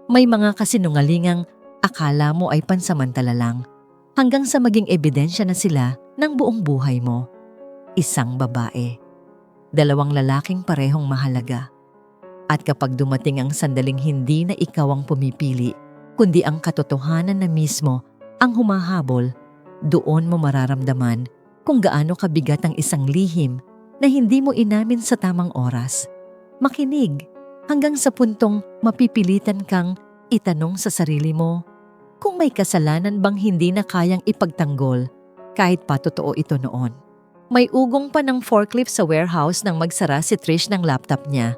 May mga kasinungalingang akala mo ay pansamantala lang hanggang sa maging ebidensya na sila ng buong buhay mo. Isang babae, dalawang lalaking parehong mahalaga. At kapag dumating ang sandaling hindi na ikaw ang pumipili, kundi ang katotohanan na mismo ang humahabol, doon mo mararamdaman kung gaano kabigat ang isang lihim na hindi mo inamin sa tamang oras. Makinig hanggang sa puntong mapipilitan kang itanong sa sarili mo kung may kasalanan bang hindi na kayang ipagtanggol kahit pa totoo ito noon. May ugong pa ng forklift sa warehouse nang magsara si Trish ng laptop niya.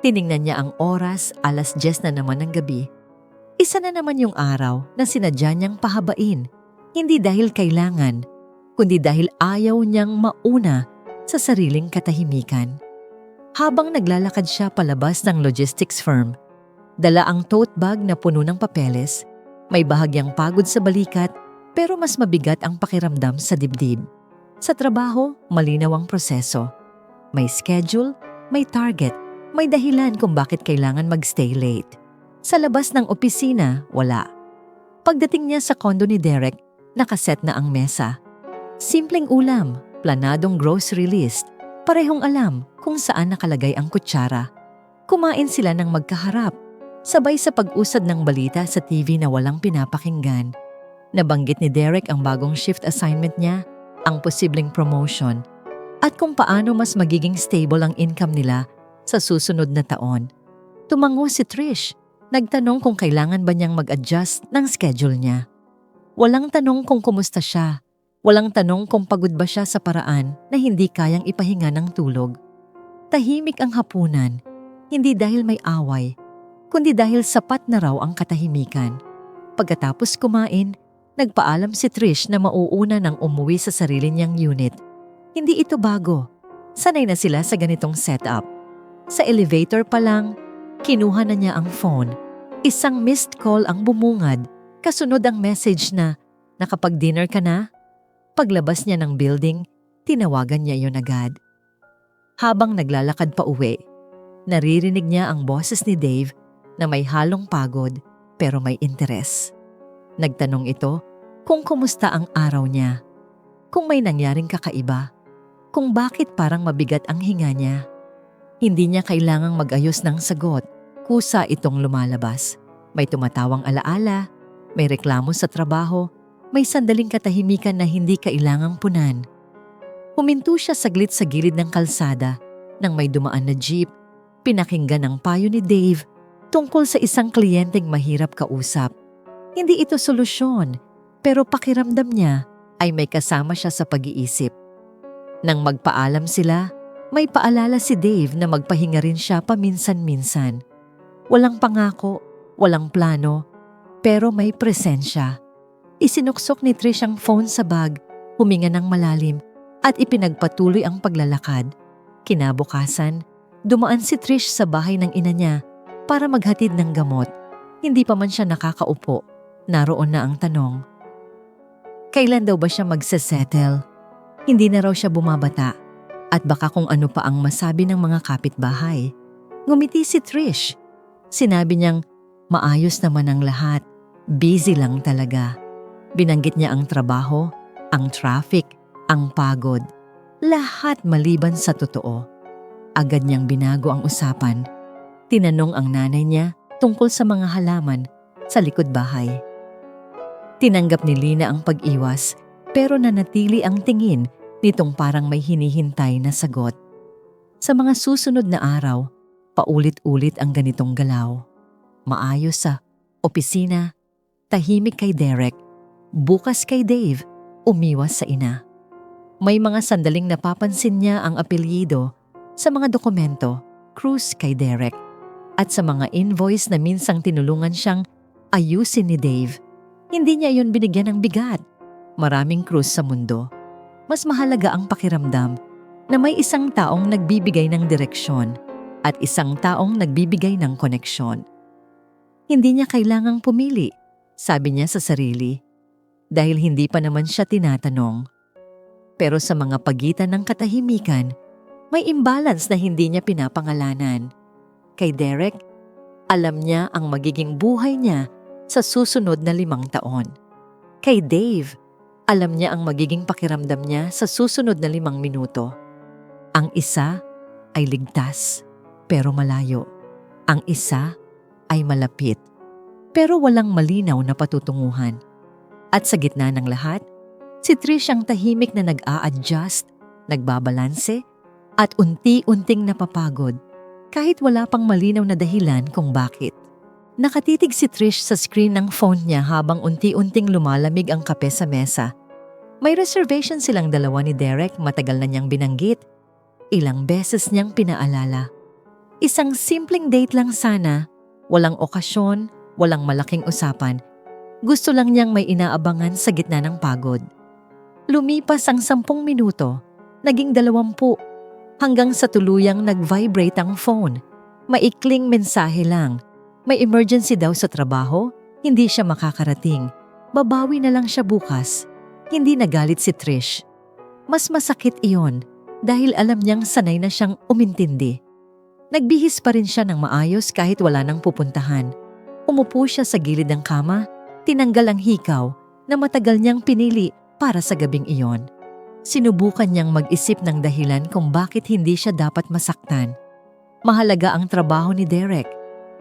Tiningnan niya ang oras, 10:00 na naman ng gabi. Isa na naman yung araw na sinadya niyang pahabain, hindi dahil kailangan, kundi dahil ayaw niyang mauna sa sariling katahimikan. Habang naglalakad siya palabas ng logistics firm, dala ang tote bag na puno ng papeles, may bahagyang pagod sa balikat pero mas mabigat ang pakiramdam sa dibdib. Sa trabaho, malinaw ang proseso. May schedule, may target, may dahilan kung bakit kailangan magstay late. Sa labas ng opisina, wala. Pagdating niya sa kondo ni Derek, nakaset na ang mesa. Simpleng ulam, planadong grocery list, parehong alam kung saan nakalagay ang kutsara. Kumain sila ng magkaharap, sabay sa pag-usad ng balita sa TV na walang pinapakinggan. Nabanggit ni Derek ang bagong shift assignment niya, ang posibleng promotion, at kung paano mas magiging stable ang income nila sa susunod na taon. Tumango si Trish, nagtanong kung kailangan ba niyang mag-adjust ng schedule niya. Walang tanong kung kumusta siya, walang tanong kung pagod ba siya sa paraan na hindi kayang ipahinga ng tulog. Tahimik ang hapunan, hindi dahil may away, kundi dahil sapat na raw ang katahimikan. Pagkatapos kumain, nagpaalam si Trish na mauuna nang umuwi sa sarili niyang unit. Hindi ito bago, sanay na sila sa ganitong setup. Sa elevator pa lang, kinuha na niya ang phone. Isang missed call ang bumungad, kasunod ang message na, "Nakapag-dinner ka na?" Paglabas niya ng building, tinawagan niya yon agad. Habang naglalakad pa uwi, naririnig niya ang boses ni Dave na may halong pagod pero may interes. Nagtanong ito kung kumusta ang araw niya, kung may nangyaring kakaiba, kung bakit parang mabigat ang hinga niya. Hindi niya kailangang mag-ayos ng sagot, kusa itong lumalabas. May tumatawang alaala, may reklamo sa trabaho, may sandaling katahimikan na hindi kailangang punan. Huminto siya saglit sa gilid ng kalsada nang may dumaan na jeep. Pinakinggan ang payo ni Dave tungkol sa isang kliyenteng mahirap kausap. Hindi ito solusyon, pero pakiramdam niya ay may kasama siya sa pag-iisip. Nang magpaalam sila, may paalala si Dave na magpahinga rin siya paminsan-minsan. Walang pangako, walang plano, pero may presensya. Isinuksok ni Trish ang phone sa bag, huminga ng malalim, at ipinagpatuloy ang paglalakad. Kinabukasan, dumaan si Trish sa bahay ng ina niya para maghatid ng gamot. Hindi pa man siya nakakaupo, naroon na ang tanong. Kailan daw ba siya magsesettle? Hindi na raw siya bumabata. At baka kung ano pa ang masabi ng mga kapitbahay. Ngumiti si Trish. Sinabi niyang, maayos naman ang lahat, busy lang talaga. Binanggit niya ang trabaho, ang traffic, ang pagod. Lahat maliban sa totoo. Agad niyang binago ang usapan. Tinanong ang nanay niya tungkol sa mga halaman sa likod bahay. Tinanggap ni Lina ang pag-iwas, pero nanatili ang tingin nitong parang may hinihintay na sagot. Sa mga susunod na araw, paulit-ulit ang ganitong galaw. Maayos sa opisina, tahimik kay Derek, bukas kay Dave, umiwas sa ina. May mga sandaling napapansin niya ang apelyido sa mga dokumento, Cruz kay Derek, at sa mga invoice na minsang tinulungan siyang ayusin ni Dave. Hindi niya yon binigyan ng bigat. Maraming Cruz sa mundo. Mas mahalaga ang pakiramdam na may isang taong nagbibigay ng direksyon at isang taong nagbibigay ng koneksyon. Hindi niya kailangang pumili, sabi niya sa sarili, dahil hindi pa naman siya tinatanong. Pero sa mga pagitan ng katahimikan, may imbalance na hindi niya pinapangalanan. Kay Derek, Alam niya ang magiging buhay niya sa susunod na 5 taon. Kay Dave, alam niya ang magiging pakiramdam niya sa susunod na 5 minuto. Ang isa ay ligtas, pero malayo. Ang isa ay malapit, pero walang malinaw na patutunguhan. At sa gitna ng lahat, si Trish ang tahimik na nag-a-adjust, nagbabalanse, at unti-unting napapagod kahit wala pang malinaw na dahilan kung bakit. Nakatitig si Trish sa screen ng phone niya habang unti-unting lumalamig ang kape sa mesa. May reservation silang dalawa ni Derek, matagal na niyang binanggit. Ilang beses niyang pinaalala. Isang simpleng date lang sana, walang okasyon, walang malaking usapan. Gusto lang niyang may inaabangan sa gitna ng pagod. Lumipas ang 10 minuto, naging 20, hanggang sa tuluyang nag-vibrate ang phone. Maikling mensahe lang. May emergency daw sa trabaho, hindi siya makakarating. Babawi na lang siya bukas. Hindi nagalit si Trish. Mas masakit iyon dahil alam niyang sanay na siyang umintindi. Nagbihis pa rin siya ng maayos kahit wala nang pupuntahan. Umupo siya sa gilid ng kama, tinanggal ang hikaw na matagal niyang pinili para sa gabing iyon. Sinubukan niyang mag-isip ng dahilan kung bakit hindi siya dapat masaktan. Mahalaga ang trabaho ni Derek.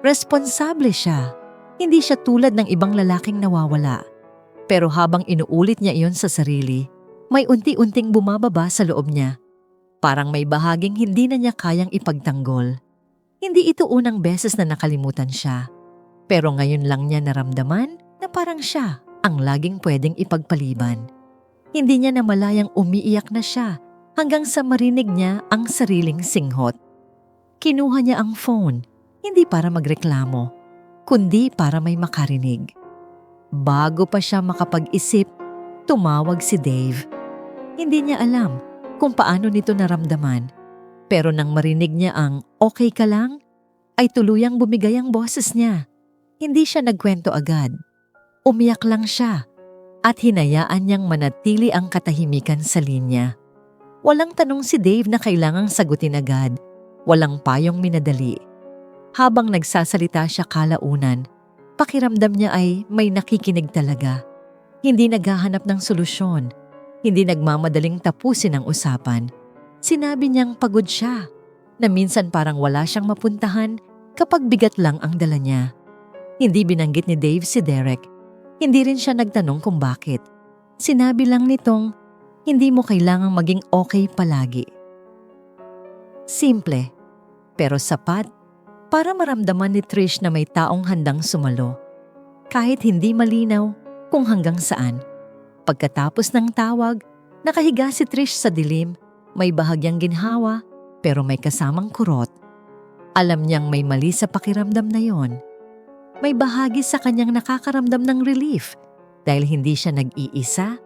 Responsable siya. Hindi siya tulad ng ibang lalaking nawawala. Pero habang inuulit niya iyon sa sarili, may unti-unting bumababa sa loob niya. Parang may bahaging hindi na niya kayang ipagtanggol. Hindi ito unang beses na nakalimutan siya. Pero ngayon lang niya naramdaman na parang siya ang laging pwedeng ipagpaliban. Hindi niya namalayang umiiyak na siya hanggang sa marinig niya ang sariling singhot. Kinuha niya ang phone, hindi para magreklamo, kundi para may makarinig. Bago pa siya makapag-isip, tumawag si Dave. Hindi niya alam kung paano nito naramdaman, pero nang marinig niya ang "okay ka lang", ay tuluyang bumigay ang boses niya. Hindi siya nagkwento agad. Umiyak lang siya. At hinayaan niyang manatili ang katahimikan sa linya. Walang tanong si Dave na kailangang sagutin agad. Walang payong minadali. Habang nagsasalita siya kalaunan, pakiramdam niya ay may nakikinig talaga. Hindi naghahanap ng solusyon. Hindi nagmamadaling tapusin ang usapan. Sinabi niyang pagod siya, na minsan parang wala siyang mapuntahan kapag bigat lang ang dala niya. Hindi binanggit ni Dave si Derek. Hindi rin siya nagtanong kung bakit. Sinabi lang nitong, hindi mo kailangang maging okay palagi. Simple, pero sapat para maramdaman ni Trish na may taong handang sumalo. Kahit hindi malinaw kung hanggang saan. Pagkatapos ng tawag, nakahiga si Trish sa dilim, may bahagyang ginhawa pero may kasamang kurot. Alam niyang may mali sa pakiramdam na yon. May bahagi sa kanyang nakakaramdam ng relief dahil hindi siya nag-iisa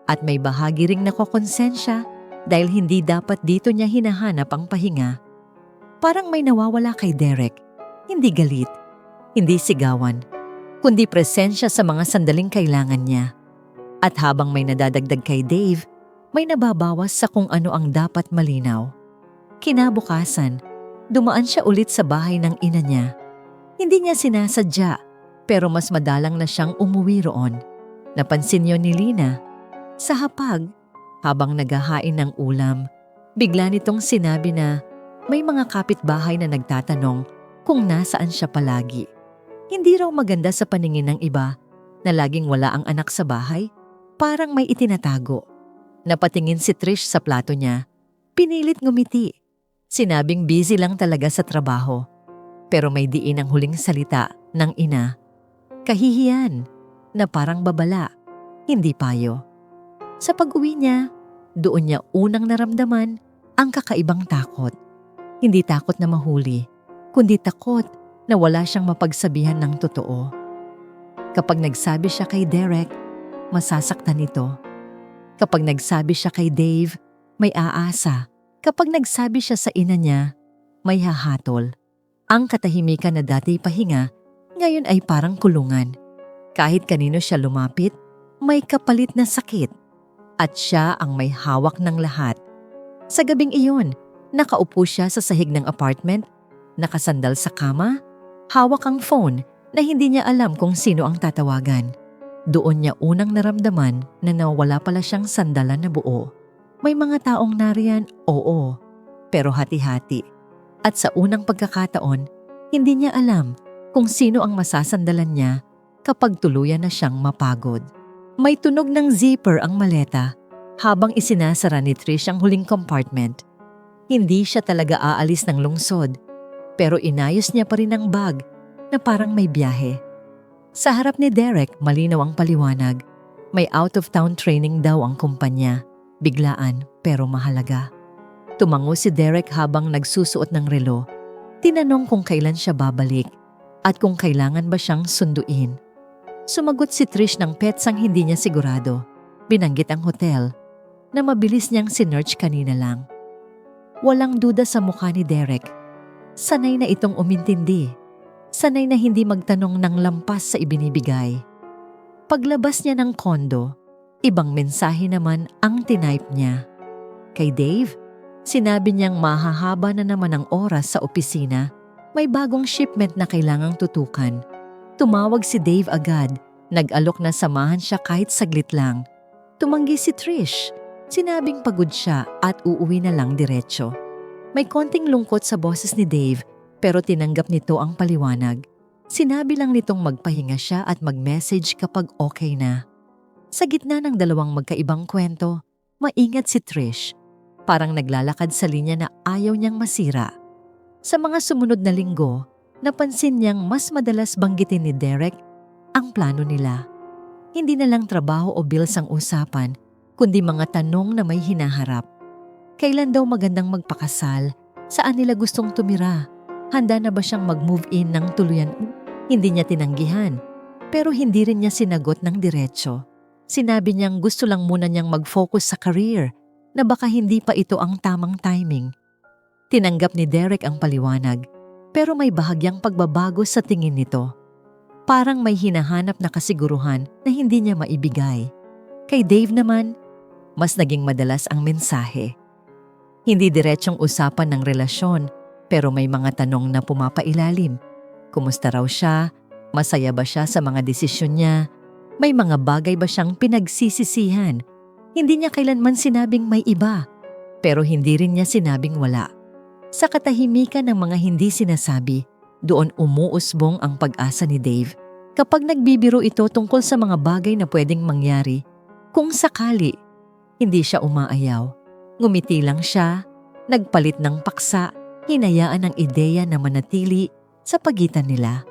at may bahagi ring nakokonsensya dahil hindi dapat dito niya hinahanap ang pahinga. Parang may nawawala kay Derek. Hindi galit, hindi sigawan, kundi presensya sa mga sandaling kailangan niya. At habang may nadadagdag kay Dave, may nababawas sa kung ano ang dapat malinaw. Kinabukasan, dumaan siya ulit sa bahay ng ina niya. Hindi niya sinasadya, pero mas madalang na siyang umuwi roon. Napansin yon ni Lina. Sa hapag, habang naghahain ng ulam, bigla nitong sinabi na may mga kapitbahay na nagtatanong kung nasaan siya palagi. Hindi raw maganda sa paningin ng iba na laging wala ang anak sa bahay, parang may itinatago. Napatingin si Trish sa plato niya. Pinilit ngumiti. Sinabing busy lang talaga sa trabaho. Pero may diin ang huling salita ng ina. Kahihiyan, na parang babala, hindi payo. Sa pag-uwi niya, doon niya unang naramdaman ang kakaibang takot. Hindi takot na mahuli, kundi takot na wala siyang mapagsabihan ng totoo. Kapag nagsabi siya kay Derek, masasaktan ito. Kapag nagsabi siya kay Dave, may aasa. Kapag nagsabi siya sa ina niya, may hahatol. Ang katahimikan na dati pahinga, ngayon ay parang kulungan. Kahit kanino siya lumapit, may kapalit na sakit. At siya ang may hawak ng lahat. Sa gabing iyon, nakaupo siya sa sahig ng apartment, nakasandal sa kama, Hawak ang phone na hindi niya alam kung sino ang tatawagan. Doon niya unang naramdaman na nawala pala siyang sandalan na buo. May mga taong nariyan, oo, pero hati-hati. At sa unang pagkakataon, hindi niya alam kung sino ang masasandalan niya kapag tuluyan na siyang mapagod. May tunog ng zipper ang maleta habang isinasara ni Trish ang huling compartment. Hindi siya talaga aalis ng lungsod, pero inayos niya pa rin ang bag na parang may biyahe. Sa harap ni Derek, malinaw ang paliwanag. May out-of-town training daw ang kumpanya. Biglaan pero mahalaga. Tumango si Derek habang nagsusuot ng relo. Tinanong kung kailan siya babalik at kung kailangan ba siyang sunduin. Sumagot si Trish ng petsang hindi niya sigurado. Binanggit ang hotel na mabilis niyang sinearch kanina lang. Walang duda sa mukha ni Derek. Sanay na itong umintindi. Sanay na hindi magtanong ng lampas sa ibinibigay. Paglabas niya ng kondo, ibang mensahe naman ang tinype niya. Kay Dave, sinabi niyang mahahaba na naman ang oras sa opisina. May bagong shipment na kailangang tutukan. Tumawag si Dave agad. Nag-alok na samahan siya kahit saglit lang. Tumanggi si Trish. Sinabing pagod siya at uuwi na lang diretso. May konting lungkot sa boses ni Dave pero tinanggap nito ang paliwanag. Sinabi lang nitong magpahinga siya at mag-message kapag okay na. Sa gitna ng dalawang magkaibang kwento, maingat si Trish. Parang naglalakad sa linya na ayaw niyang masira. Sa mga sumunod na linggo, napansin niyang mas madalas banggitin ni Derek ang plano nila. Hindi na lang trabaho o bills ang usapan, kundi mga tanong na may hinaharap. Kailan daw magandang magpakasal? Saan nila gustong tumira? Handa na ba siyang mag-move in ng tuluyan? Hindi niya tinanggihan, pero hindi rin niya sinagot ng diretso. Sinabi niyang gusto lang muna niyang mag-focus sa career, na baka hindi pa ito ang tamang timing. Tinanggap ni Derek ang paliwanag, pero may bahagyang pagbabago sa tingin nito. Parang may hinahanap na kasiguruhan na hindi niya maibigay. Kay Dave naman, mas naging madalas ang mensahe. Hindi diretsyong usapan ng relasyon, pero may mga tanong na pumapailalim. Kumusta raw siya? Masaya ba siya sa mga desisyon niya? May mga bagay ba siyang pinagsisisihan? Hindi niya kailanman sinabing may iba, pero hindi rin niya sinabing wala. Sa katahimikan ng mga hindi sinasabi, doon umuusbong ang pag-asa ni Dave. Kapag nagbibiro ito tungkol sa mga bagay na pwedeng mangyari, kung sakali, hindi siya umaayaw. Ngumiti lang siya, nagpalit ng paksa, hinayaan ang ideya na manatili sa pagitan nila.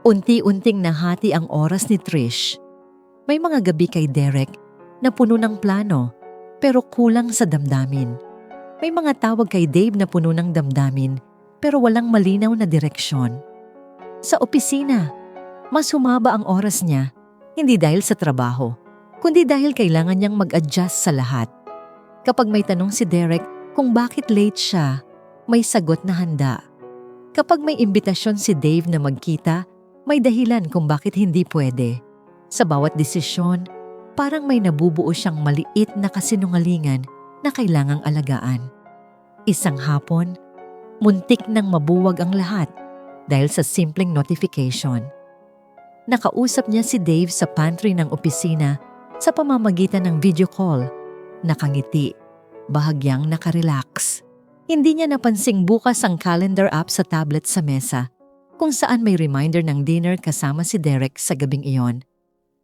Unti-unting nahati ang oras ni Trish. May mga gabi kay Derek na puno ng plano pero kulang sa damdamin. May mga tawag kay Dave na puno ng damdamin pero walang malinaw na direksyon. Sa opisina, mas humaba ang oras niya, hindi dahil sa trabaho, kundi dahil kailangan niyang mag-adjust sa lahat. Kapag may tanong si Derek kung bakit late siya, may sagot na handa. Kapag may imbitasyon si Dave na magkita, may dahilan kung bakit hindi pwede. Sa bawat desisyon, parang may nabubuo siyang maliit na kasinungalingan na kailangang alagaan. Isang hapon, muntik nang mabuwag ang lahat dahil sa simpleng notification. Nakausap niya si Dave sa pantry ng opisina sa pamamagitan ng video call. Nakangiti, bahagyang nakarelax. Hindi niya napansing bukas ang calendar app sa tablet sa mesa, kung saan may reminder ng dinner kasama si Derek sa gabing iyon.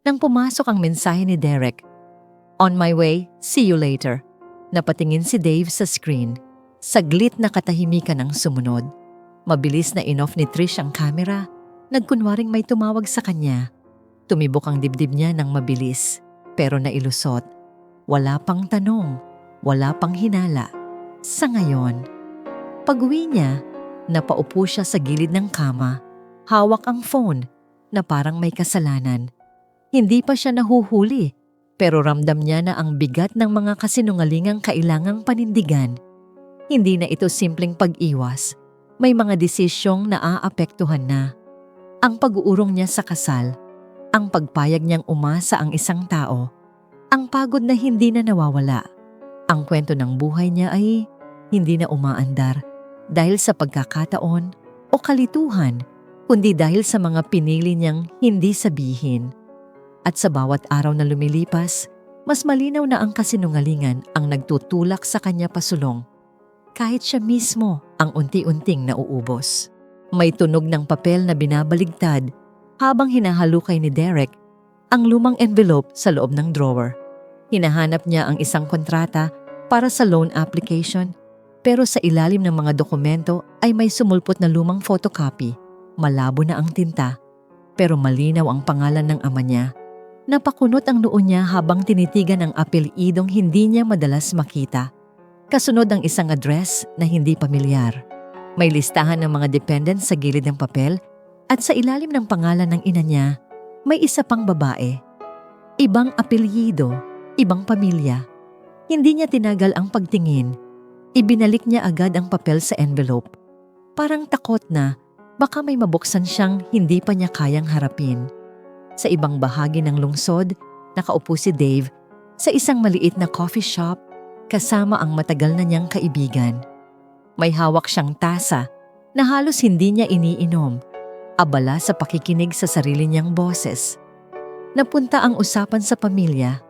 Nang pumasok ang mensahe ni Derek, "On my way, see you later." Napatingin si Dave sa screen. Saglit na katahimikan ang sumunod. Mabilis na in-off ni Trish ang camera, nagkunwaring may tumawag sa kanya. Tumibok ang dibdib niya ng mabilis, pero nailusot. Wala pang tanong, wala pang hinala. Sa ngayon, pag-uwi niya, napaupo siya sa gilid ng kama, hawak ang phone na parang may kasalanan. Hindi pa siya nahuhuli, pero ramdam niya na ang bigat ng mga kasinungalingang kailangang panindigan. Hindi na ito simpleng pag-iwas, may mga desisyong naaapektuhan na. Ang pag-uurong niya sa kasal, ang pagpayag niyang umasa ang isang tao, ang pagod na hindi na nawawala. Ang kwento ng buhay niya ay hindi na umaandar dahil sa pagkakataon o kalituhan kundi dahil sa mga pinili niyang hindi sabihin. At sa bawat araw na lumilipas, mas malinaw na ang kasinungalingan ang nagtutulak sa kanya pasulong. Kahit siya mismo ang unti-unting nauubos. May tunog ng papel na binabaligtad habang hinahalukay ni Derek ang lumang envelope sa loob ng drawer. Hinahanap niya ang isang kontrata para sa loan application, pero sa ilalim ng mga dokumento ay may sumulpot na lumang photocopy. Malabo na ang tinta, pero malinaw ang pangalan ng ama niya. Napakunot ang noo niya habang tinitigan ang apelyidong hindi niya madalas makita. Kasunod ang isang address na hindi pamilyar. May listahan ng mga dependents sa gilid ng papel at sa ilalim ng pangalan ng ina niya, may isa pang babae. Ibang apelyido, ibang pamilya. Hindi niya tinagal ang pagtingin. Ibinalik niya agad ang papel sa envelope. Parang takot na baka may mabuksan siyang hindi pa niya kayang harapin. Sa ibang bahagi ng lungsod, nakaupo si Dave sa isang maliit na coffee shop kasama ang matagal na niyang kaibigan. May hawak siyang tasa na halos hindi niya iniinom, abala sa pakikinig sa sarili niyang boses. Napunta ang usapan sa pamilya,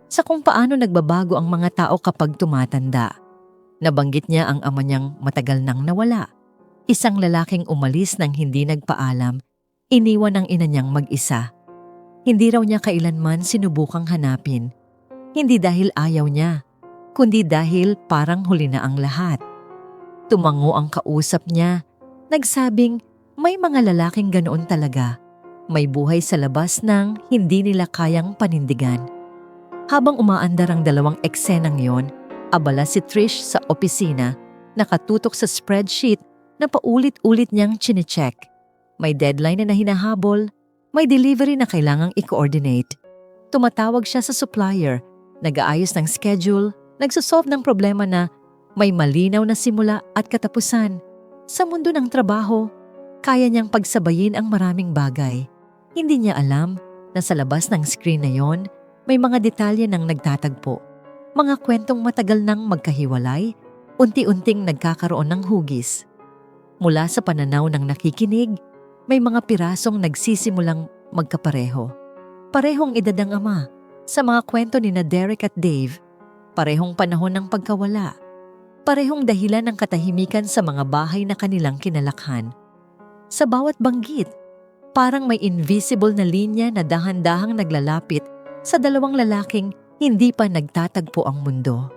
sa kung paano nagbabago ang mga tao kapag tumatanda. Nabanggit niya ang ama niyang matagal nang nawala. Isang lalaking umalis nang hindi nagpaalam, iniwan ang ina niyang mag-isa. Hindi raw niya kailanman sinubukang hanapin. Hindi dahil ayaw niya, kundi dahil parang huli na ang lahat. Tumango ang kausap niya, nagsabing may mga lalaking ganoon talaga. May buhay sa labas ng hindi nila kayang panindigan. Habang umaandar ang dalawang eksenang yon, abala si Trish sa opisina, nakatutok sa spreadsheet na paulit-ulit niyang chinecheck. May deadline na hinahabol, may delivery na kailangang i-coordinate. Tumatawag siya sa supplier, nag-aayos ng schedule, nagsosolve ng problema na may malinaw na simula at katapusan. Sa mundo ng trabaho, kaya niyang pagsabayin ang maraming bagay. Hindi niya alam na sa labas ng screen na yon, may mga detalye ng nagtatagpo. Mga kwentong matagal nang magkahiwalay, unti-unting nagkakaroon ng hugis. Mula sa pananaw ng nakikinig, may mga pirasong nagsisimulang magkapareho. Parehong edad ang ama. Sa mga kwento ni na Derek at Dave, parehong panahon ng pagkawala. Parehong dahilan ng katahimikan sa mga bahay na kanilang kinalakhan. Sa bawat banggit, parang may invisible na linya na dahan-dahang naglalapit sa dalawang lalaking hindi pa nagtatagpo ang mundo.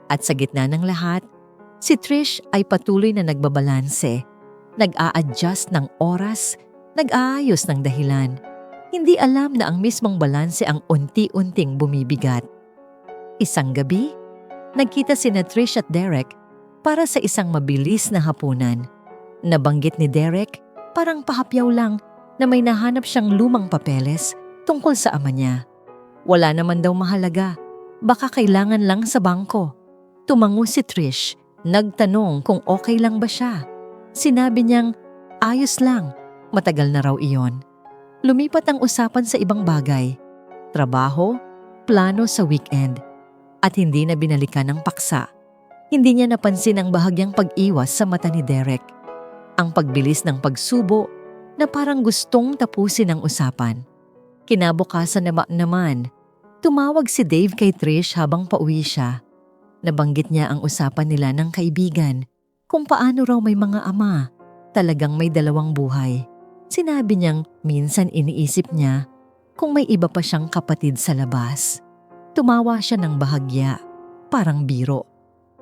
At sa gitna ng lahat, si Trish ay patuloy na nagbabalanse. Nag-a-adjust ng oras, nag-aayos ng dahilan. Hindi alam na ang mismong balanse ang unti-unting bumibigat. Isang gabi, nagkita sina Trish at Derek para sa isang mabilis na hapunan. Nabanggit ni Derek, parang pahapyaw lang, na may nahanap siyang lumang papeles tungkol sa ama niya. Wala naman daw mahalaga, baka kailangan lang sa bangko. Tumango si Trish, nagtanong kung okay lang ba siya. Sinabi niyang, ayos lang, matagal na raw iyon. Lumipat ang usapan sa ibang bagay. Trabaho, plano sa weekend. At hindi na binalikan ng paksa. Hindi niya napansin ang bahagyang pag-iwas sa mata ni Derek. Ang pagbilis ng pagsubo na parang gustong tapusin ang usapan. Kinabukasan naman, tumawag si Dave kay Trish habang pauwi siya. Nabanggit niya ang usapan nila ng kaibigan, kung paano raw may mga ama, talagang may dalawang buhay. Sinabi niyang minsan iniisip niya kung may iba pa siyang kapatid sa labas. Tumawa siya ng bahagya, parang biro.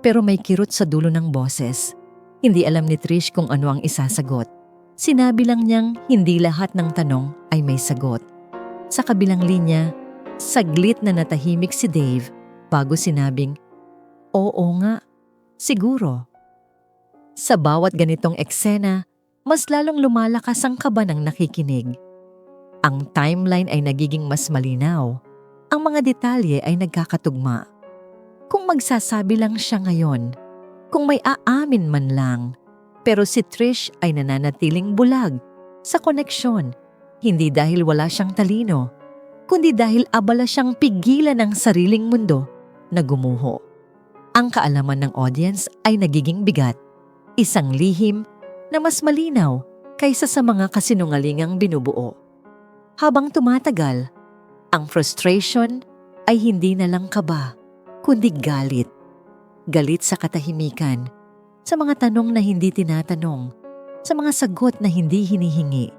Pero may kirot sa dulo ng boses. Hindi alam ni Trish kung ano ang isasagot. Sinabi lang niyang hindi lahat ng tanong ay may sagot. Sa kabilang linya, saglit na natahimik si Dave bago sinabing, oo nga, siguro. Sa bawat ganitong eksena, mas lalong lumalakas ang kaba ng nakikinig. Ang timeline ay nagiging mas malinaw. Ang mga detalye ay nagkakatugma. Kung magsasabi lang siya ngayon, kung may aamin man lang, pero si Trish ay nananatiling bulag sa koneksyon, hindi dahil wala siyang talino, kundi dahil abala siyang pigilan ang sariling mundo na gumuho. Ang kaalaman ng audience ay nagiging bigat, isang lihim na mas malinaw kaysa sa mga kasinungalingang binubuo. Habang tumatagal, ang frustration ay hindi na lang kaba, kundi galit. Galit sa katahimikan, sa mga tanong na hindi tinatanong, sa mga sagot na hindi hinihingi.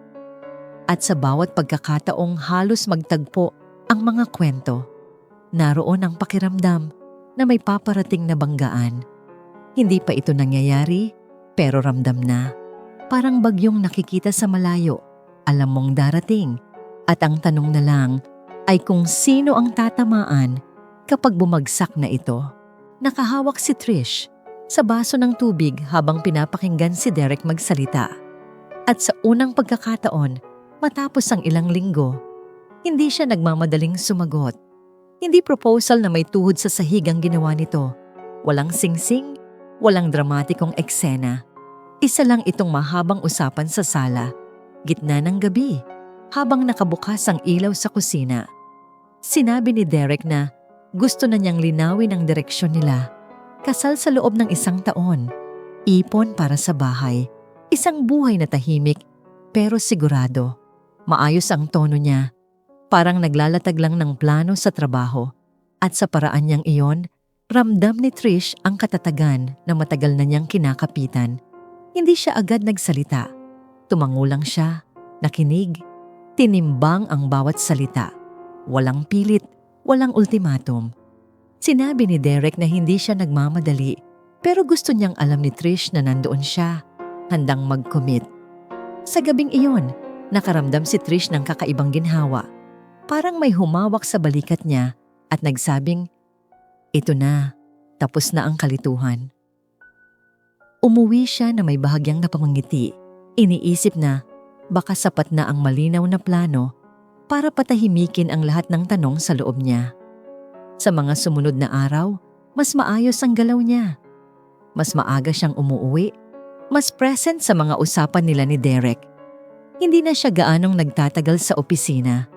At sa bawat pagkakataong halos magtagpo ang mga kwento, naroon ang pakiramdam na may paparating na banggaan. Hindi pa ito nangyayari, pero ramdam na. Parang bagyong nakikita sa malayo, alam mong darating. At ang tanong na lang ay kung sino ang tatamaan kapag bumagsak na ito. Nakahawak si Trish sa baso ng tubig habang pinapakinggan si Derek magsalita. At sa unang pagkakataon, matapos ang ilang linggo, hindi siya nagmamadaling sumagot. Hindi proposal na may tuhod sa sahig ang ginawa nito. Walang singsing, walang dramatikong eksena. Isa lang itong mahabang usapan sa sala, gitna ng gabi, habang nakabukas ang ilaw sa kusina. Sinabi ni Derek na gusto na niyang linawin ang direksyon nila. Kasal sa loob ng 1 taon, ipon para sa bahay, isang buhay na tahimik pero sigurado. Maayos ang tono niya, parang naglalatag lang ng plano sa trabaho. At sa paraan niyang iyon, ramdam ni Trish ang katatagan na matagal na niyang kinakapitan. Hindi siya agad nagsalita. Tumango lang siya, nakinig, tinimbang ang bawat salita. Walang pilit, walang ultimatum. Sinabi ni Derek na hindi siya nagmamadali, pero gusto niyang alam ni Trish na nandoon siya, handang mag-commit. Sa gabing iyon, nakaramdam si Trish ng kakaibang ginhawa. Parang may humawak sa balikat niya at nagsabing, "Ito na, tapos na ang kalituhan." Umuwi siya na may bahagyang napamangiti. Iniisip na baka sapat na ang malinaw na plano para patahimikin ang lahat ng tanong sa loob niya. Sa mga sumunod na araw, mas maayos ang galaw niya. Mas maaga siyang umuuwi, mas present sa mga usapan nila ni Derek. Hindi na siya gaanong nagtatagal sa opisina.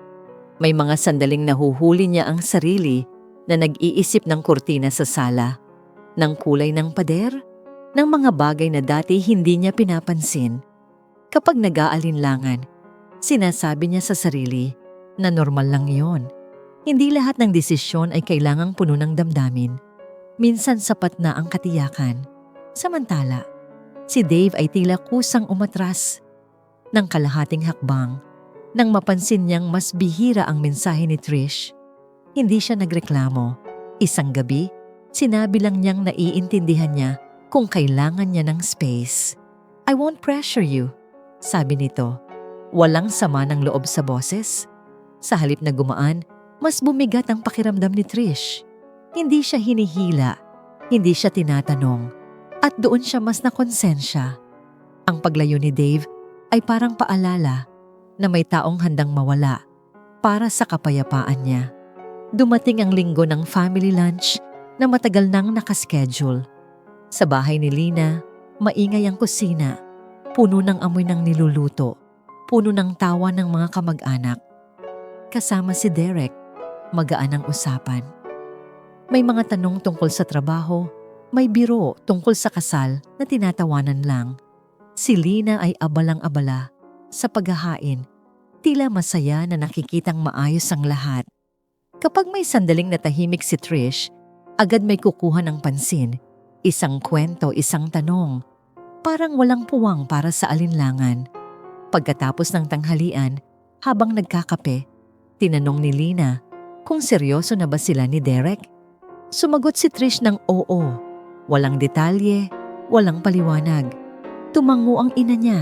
May mga sandaling nahuhuli niya ang sarili na nag-iisip ng kurtina sa sala, ng kulay ng pader, ng mga bagay na dati hindi niya pinapansin. Kapag nag-aalinlangan, sinasabi niya sa sarili na normal lang yon. Hindi lahat ng desisyon ay kailangang puno ng damdamin. Minsan sapat na ang katiyakan. Samantala, si Dave ay tila kusang umatras ng kalahating hakbang nang mapansin niyang mas bihira ang mensahe ni Trish. Hindi siya nagreklamo. Isang gabi, sinabi lang niyang naiintindihan niya kung kailangan niya ng space. "I won't pressure you," sabi nito. Walang sama ng loob sa boses. Sa halip na gumaan, mas bumigat ang pakiramdam ni Trish. Hindi siya hinihila, hindi siya tinatanong, at doon siya mas nakonsensya. Ang paglayo ni Dave ay parang paalala na may taong handang mawala para sa kapayapaan niya. Dumating ang linggo ng family lunch na matagal nang nakaschedule. Sa bahay ni Lina, maingay ang kusina, puno ng amoy ng niluluto, puno ng tawa ng mga kamag-anak. Kasama si Derek, magaan ang usapan. May mga tanong tungkol sa trabaho, may biro tungkol sa kasal na tinatawanan lang. Si Lina ay abalang-abala sa paghahain, tila masaya na nakikitang maayos ang lahat. Kapag may sandaling natahimik si Trish, agad may kukuha ng pansin. Isang kwento, isang tanong. Parang walang puwang para sa alinlangan. Pagkatapos ng tanghalian, habang nagkakape, tinanong ni Lina kung seryoso na ba sila ni Derek. Sumagot si Trish ng oo. Walang detalye, walang paliwanag. Tumango ang ina niya.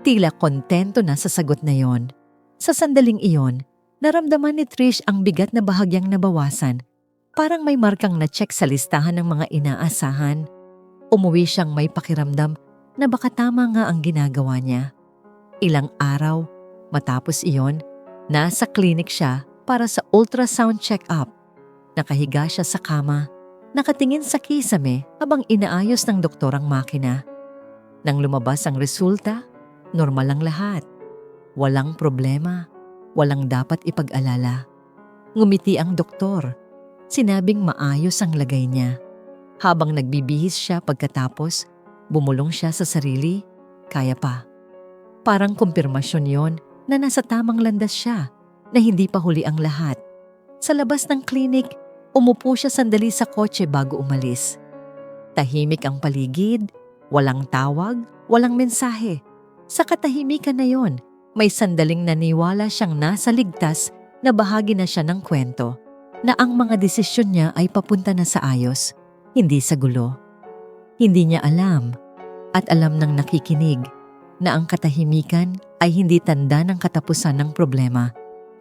Tila kontento na sa sagot na yon. Sa sandaling iyon, naramdaman ni Trish ang bigat na bahagyang nabawasan. Parang may markang na-check sa listahan ng mga inaasahan. Umuwi siyang may pakiramdam na baka tama nga ang ginagawa niya. Ilang araw, matapos iyon, nasa klinik siya para sa ultrasound check-up. Nakahiga siya sa kama, nakatingin sa kisame habang inaayos ng doktor ang makina. Nang lumabas ang resulta, normal ang lahat. Walang problema, walang dapat ipag-alala. Ngumiti ang doktor. Sinabing maayos ang lagay niya. Habang nagbibihis siya pagkatapos, bumulong siya sa sarili, kaya pa. Parang kumpirmasyon yon na nasa tamang landas siya, na hindi pa huli ang lahat. Sa labas ng klinik, umupo siya sandali sa kotse bago umalis. Tahimik ang paligid, walang tawag, walang mensahe. Sa katahimikan na yon, may sandaling naniwala siyang nasa ligtas na bahagi na siya ng kwento, na ang mga desisyon niya ay papunta na sa ayos, hindi sa gulo. Hindi niya alam, at alam ng nakikinig, na ang katahimikan ay hindi tanda ng katapusan ng problema,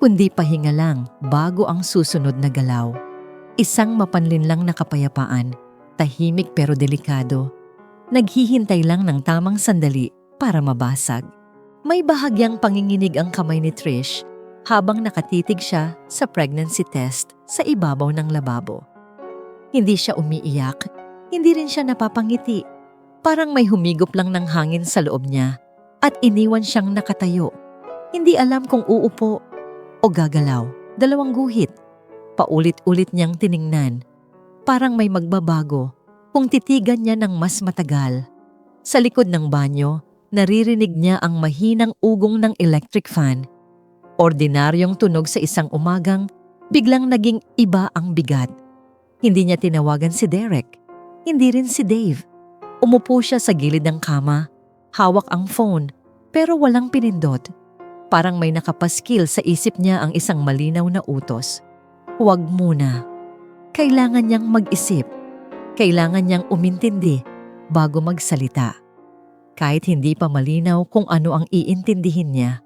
kundi pahinga lang bago ang susunod na galaw. Isang mapanlinlang na kapayapaan, tahimik pero delikado, naghihintay lang ng tamang sandali para mabasag. May bahagyang panginginig ang kamay ni Trish habang nakatitig siya sa pregnancy test sa ibabaw ng lababo. Hindi siya umiiyak, hindi rin siya napapangiti. Parang may humigop lang ng hangin sa loob niya at iniwan siyang nakatayo. Hindi alam kung uupo o gagalaw. Dalawang guhit. Paulit-ulit niyang tiningnan. Parang may magbabago kung titigan niya ng mas matagal. Sa likod ng banyo, naririnig niya ang mahinang ugong ng electric fan. Ordinaryong tunog sa isang umagang, biglang naging iba ang bigat. Hindi niya tinawagan si Derek. Hindi rin si Dave. Umupo siya sa gilid ng kama, hawak ang phone, pero walang pinindot. Parang may nakapaskil sa isip niya ang isang malinaw na utos. Huwag muna. Kailangan niyang mag-isip. Kailangan niyang umintindi bago magsalita. Kahit hindi pa malinaw kung ano ang iintindihin niya.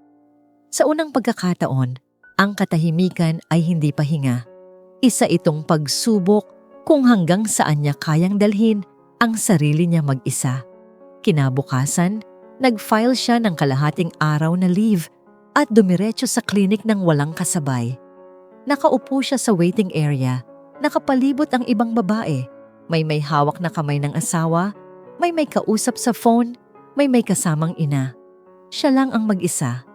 Sa unang pagkakataon, ang katahimikan ay hindi pahinga. Isa itong pagsubok kung hanggang saan niya kayang dalhin ang sarili niya mag-isa. Kinabukasan, nag-file siya ng kalahating araw na leave at dumiretso sa klinik ng walang kasabay. Nakaupo siya sa waiting area, nakapalibot ang ibang babae. May hawak na kamay ng asawa, may kausap sa phone, may kasamang ina. Siya lang ang mag-isa.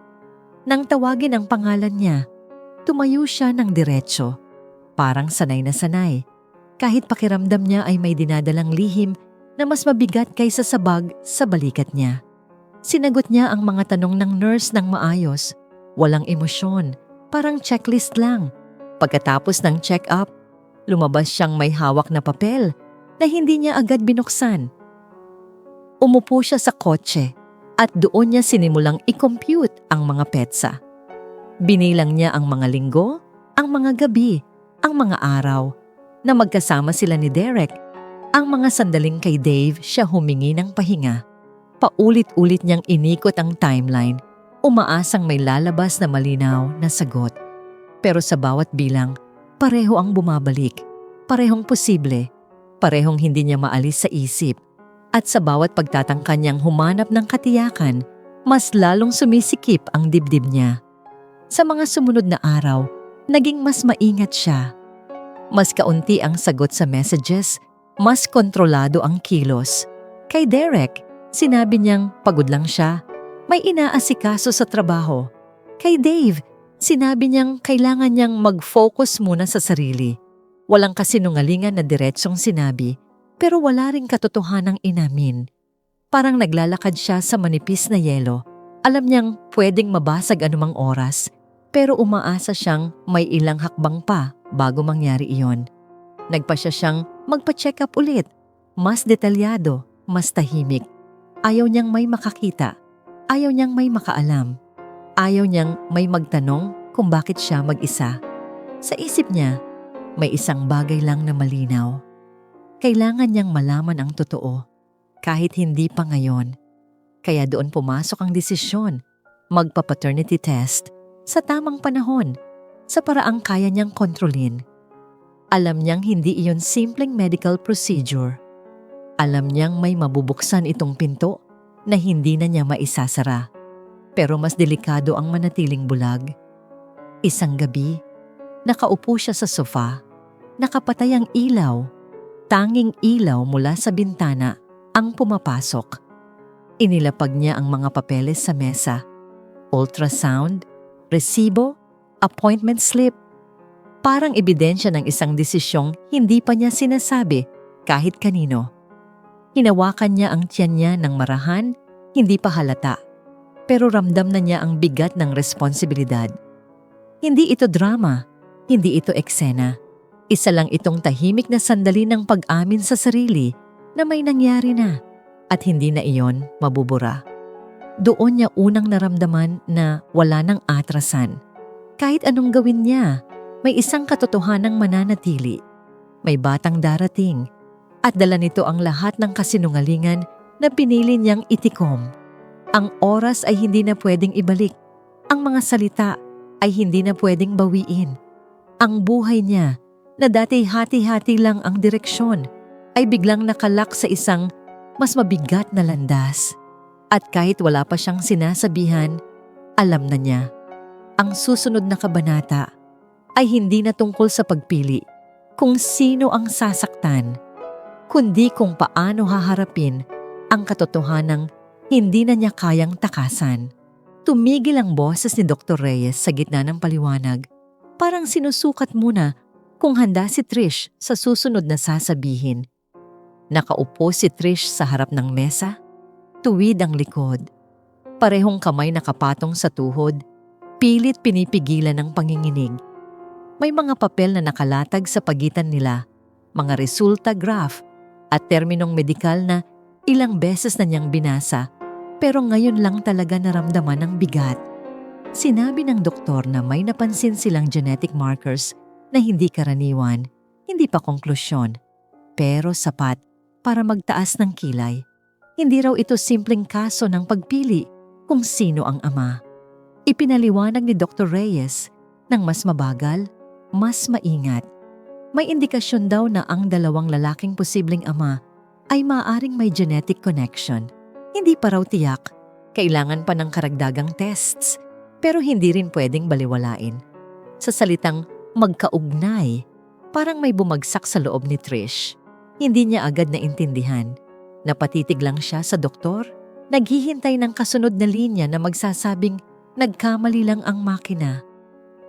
Nang tawagin ang pangalan niya, tumayo siya ng diretso. Parang sanay na sanay. Kahit pakiramdam niya ay may dinadalang lihim na mas mabigat kaysa sa bag sa balikat niya. Sinagot niya ang mga tanong ng nurse ng maayos. Walang emosyon, parang checklist lang. Pagkatapos ng check-up, lumabas siyang may hawak na papel na hindi niya agad binuksan. Umupo siya sa kotse at doon niya sinimulang i-compute ang mga petsa. Binilang niya ang mga linggo, ang mga gabi, ang mga araw na magkasama sila ni Derek. Ang mga sandaling kay Dave siya humingi ng pahinga. Paulit-ulit niyang inikot ang timeline, umaasang may lalabas na malinaw na sagot. Pero sa bawat bilang, pareho ang bumabalik, parehong posible, parehong hindi niya maalis sa isip. At sa bawat pagtatangka niyang humanap ng katiyakan, mas lalong sumisikip ang dibdib niya. Sa mga sumunod na araw, naging mas maingat siya. Mas kaunti ang sagot sa messages, mas kontrolado ang kilos. Kay Derek, sinabi niyang pagod lang siya, may inaasikaso sa trabaho. Kay Dave, sinabi niyang kailangan niyang mag-focus muna sa sarili. Walang kasinungalingan na diretsong sinabi, pero wala ring katotohanang inamin. Parang naglalakad siya sa manipis na yelo. Alam niyang pwedeng mabasag anumang oras, pero umaasa siyang may ilang hakbang pa bago mangyari iyon. Nagpasya siyang magpa-check up ulit, mas detalyado, mas tahimik. Ayaw niyang may makakita, ayaw niyang may makaalam. Ayaw niyang may magtanong kung bakit siya mag-isa. Sa isip niya, may isang bagay lang na malinaw. Kailangan niyang malaman ang totoo, kahit hindi pa ngayon. Kaya doon pumasok ang desisyon, magpa-paternity test sa tamang panahon, sa paraang kaya niyang kontrolin. Alam niyang hindi iyon simpleng medical procedure. Alam niyang may mabubuksan itong pinto na hindi na niya maisasara. Pero mas delikado ang manatiling bulag. Isang gabi, nakaupo siya sa sofa, nakapatay ang ilaw. Tanging ilaw mula sa bintana ang pumapasok. Inilapag niya ang mga papeles sa mesa. Ultrasound, resibo, appointment slip. Parang ebidensya ng isang desisyong hindi pa niya sinasabi kahit kanino. Hinawakan niya ang tiyan niya ng marahan, hindi pa halata. pero ramdam na niya ang bigat ng responsibilidad. Hindi ito drama, hindi ito eksena. Isa lang itong tahimik na sandali ng pag-amin sa sarili na may nangyari na at hindi na iyon mabubura. Doon niya unang naramdaman na wala nang atrasan. Kahit anong gawin niya, may isang katotohanang mananatili. May batang darating at dala nito ang lahat ng kasinungalingan na pinili niyang itikom. Ang oras ay hindi na pwedeng ibalik. Ang mga salita ay hindi na pwedeng bawiin. Ang buhay niya, na dati hati-hati lang ang direksyon, ay biglang nakalak sa isang mas mabigat na landas. At kahit wala pa siyang sinasabihan, alam na niya. Ang susunod na kabanata ay hindi na tungkol sa pagpili kung sino ang sasaktan, kundi kung paano haharapin ang katotohanang hindi na niya kayang takasan. Tumigil ang boses ni Dr. Reyes sa gitna ng paliwanag. Parang sinusukat muna kung handa si Trish sa susunod na sasabihin. Nakaupo si Trish sa harap ng mesa, tuwid ang likod. Parehong kamay nakapatong sa tuhod, pilit pinipigilan ng panginginig. May mga papel na nakalatag sa pagitan nila, mga resulta graph at terminong medikal na ilang beses na niyang binasa, pero ngayon lang talaga naramdaman ang bigat. Sinabi ng doktor na may napansin silang genetic markers na hindi karaniwan, hindi pa konklusyon, pero sapat para magtaas ng kilay. Hindi raw ito simpleng kaso ng pagpili kung sino ang ama. Ipinaliwanag ni Dr. Reyes ng mas mabagal, mas maingat. May indikasyon daw na ang dalawang lalaking posibleng ama ay maaaring may genetic connection. Hindi pa raw tiyak, kailangan pa ng karagdagang tests, pero hindi rin pwedeng baliwalain. Sa salitang magkaugnay, parang may bumagsak sa loob ni Trish. Hindi niya agad naintindihan. Napatitig lang siya sa doktor, naghihintay ng kasunod na linya na magsasabing nagkamali lang ang makina.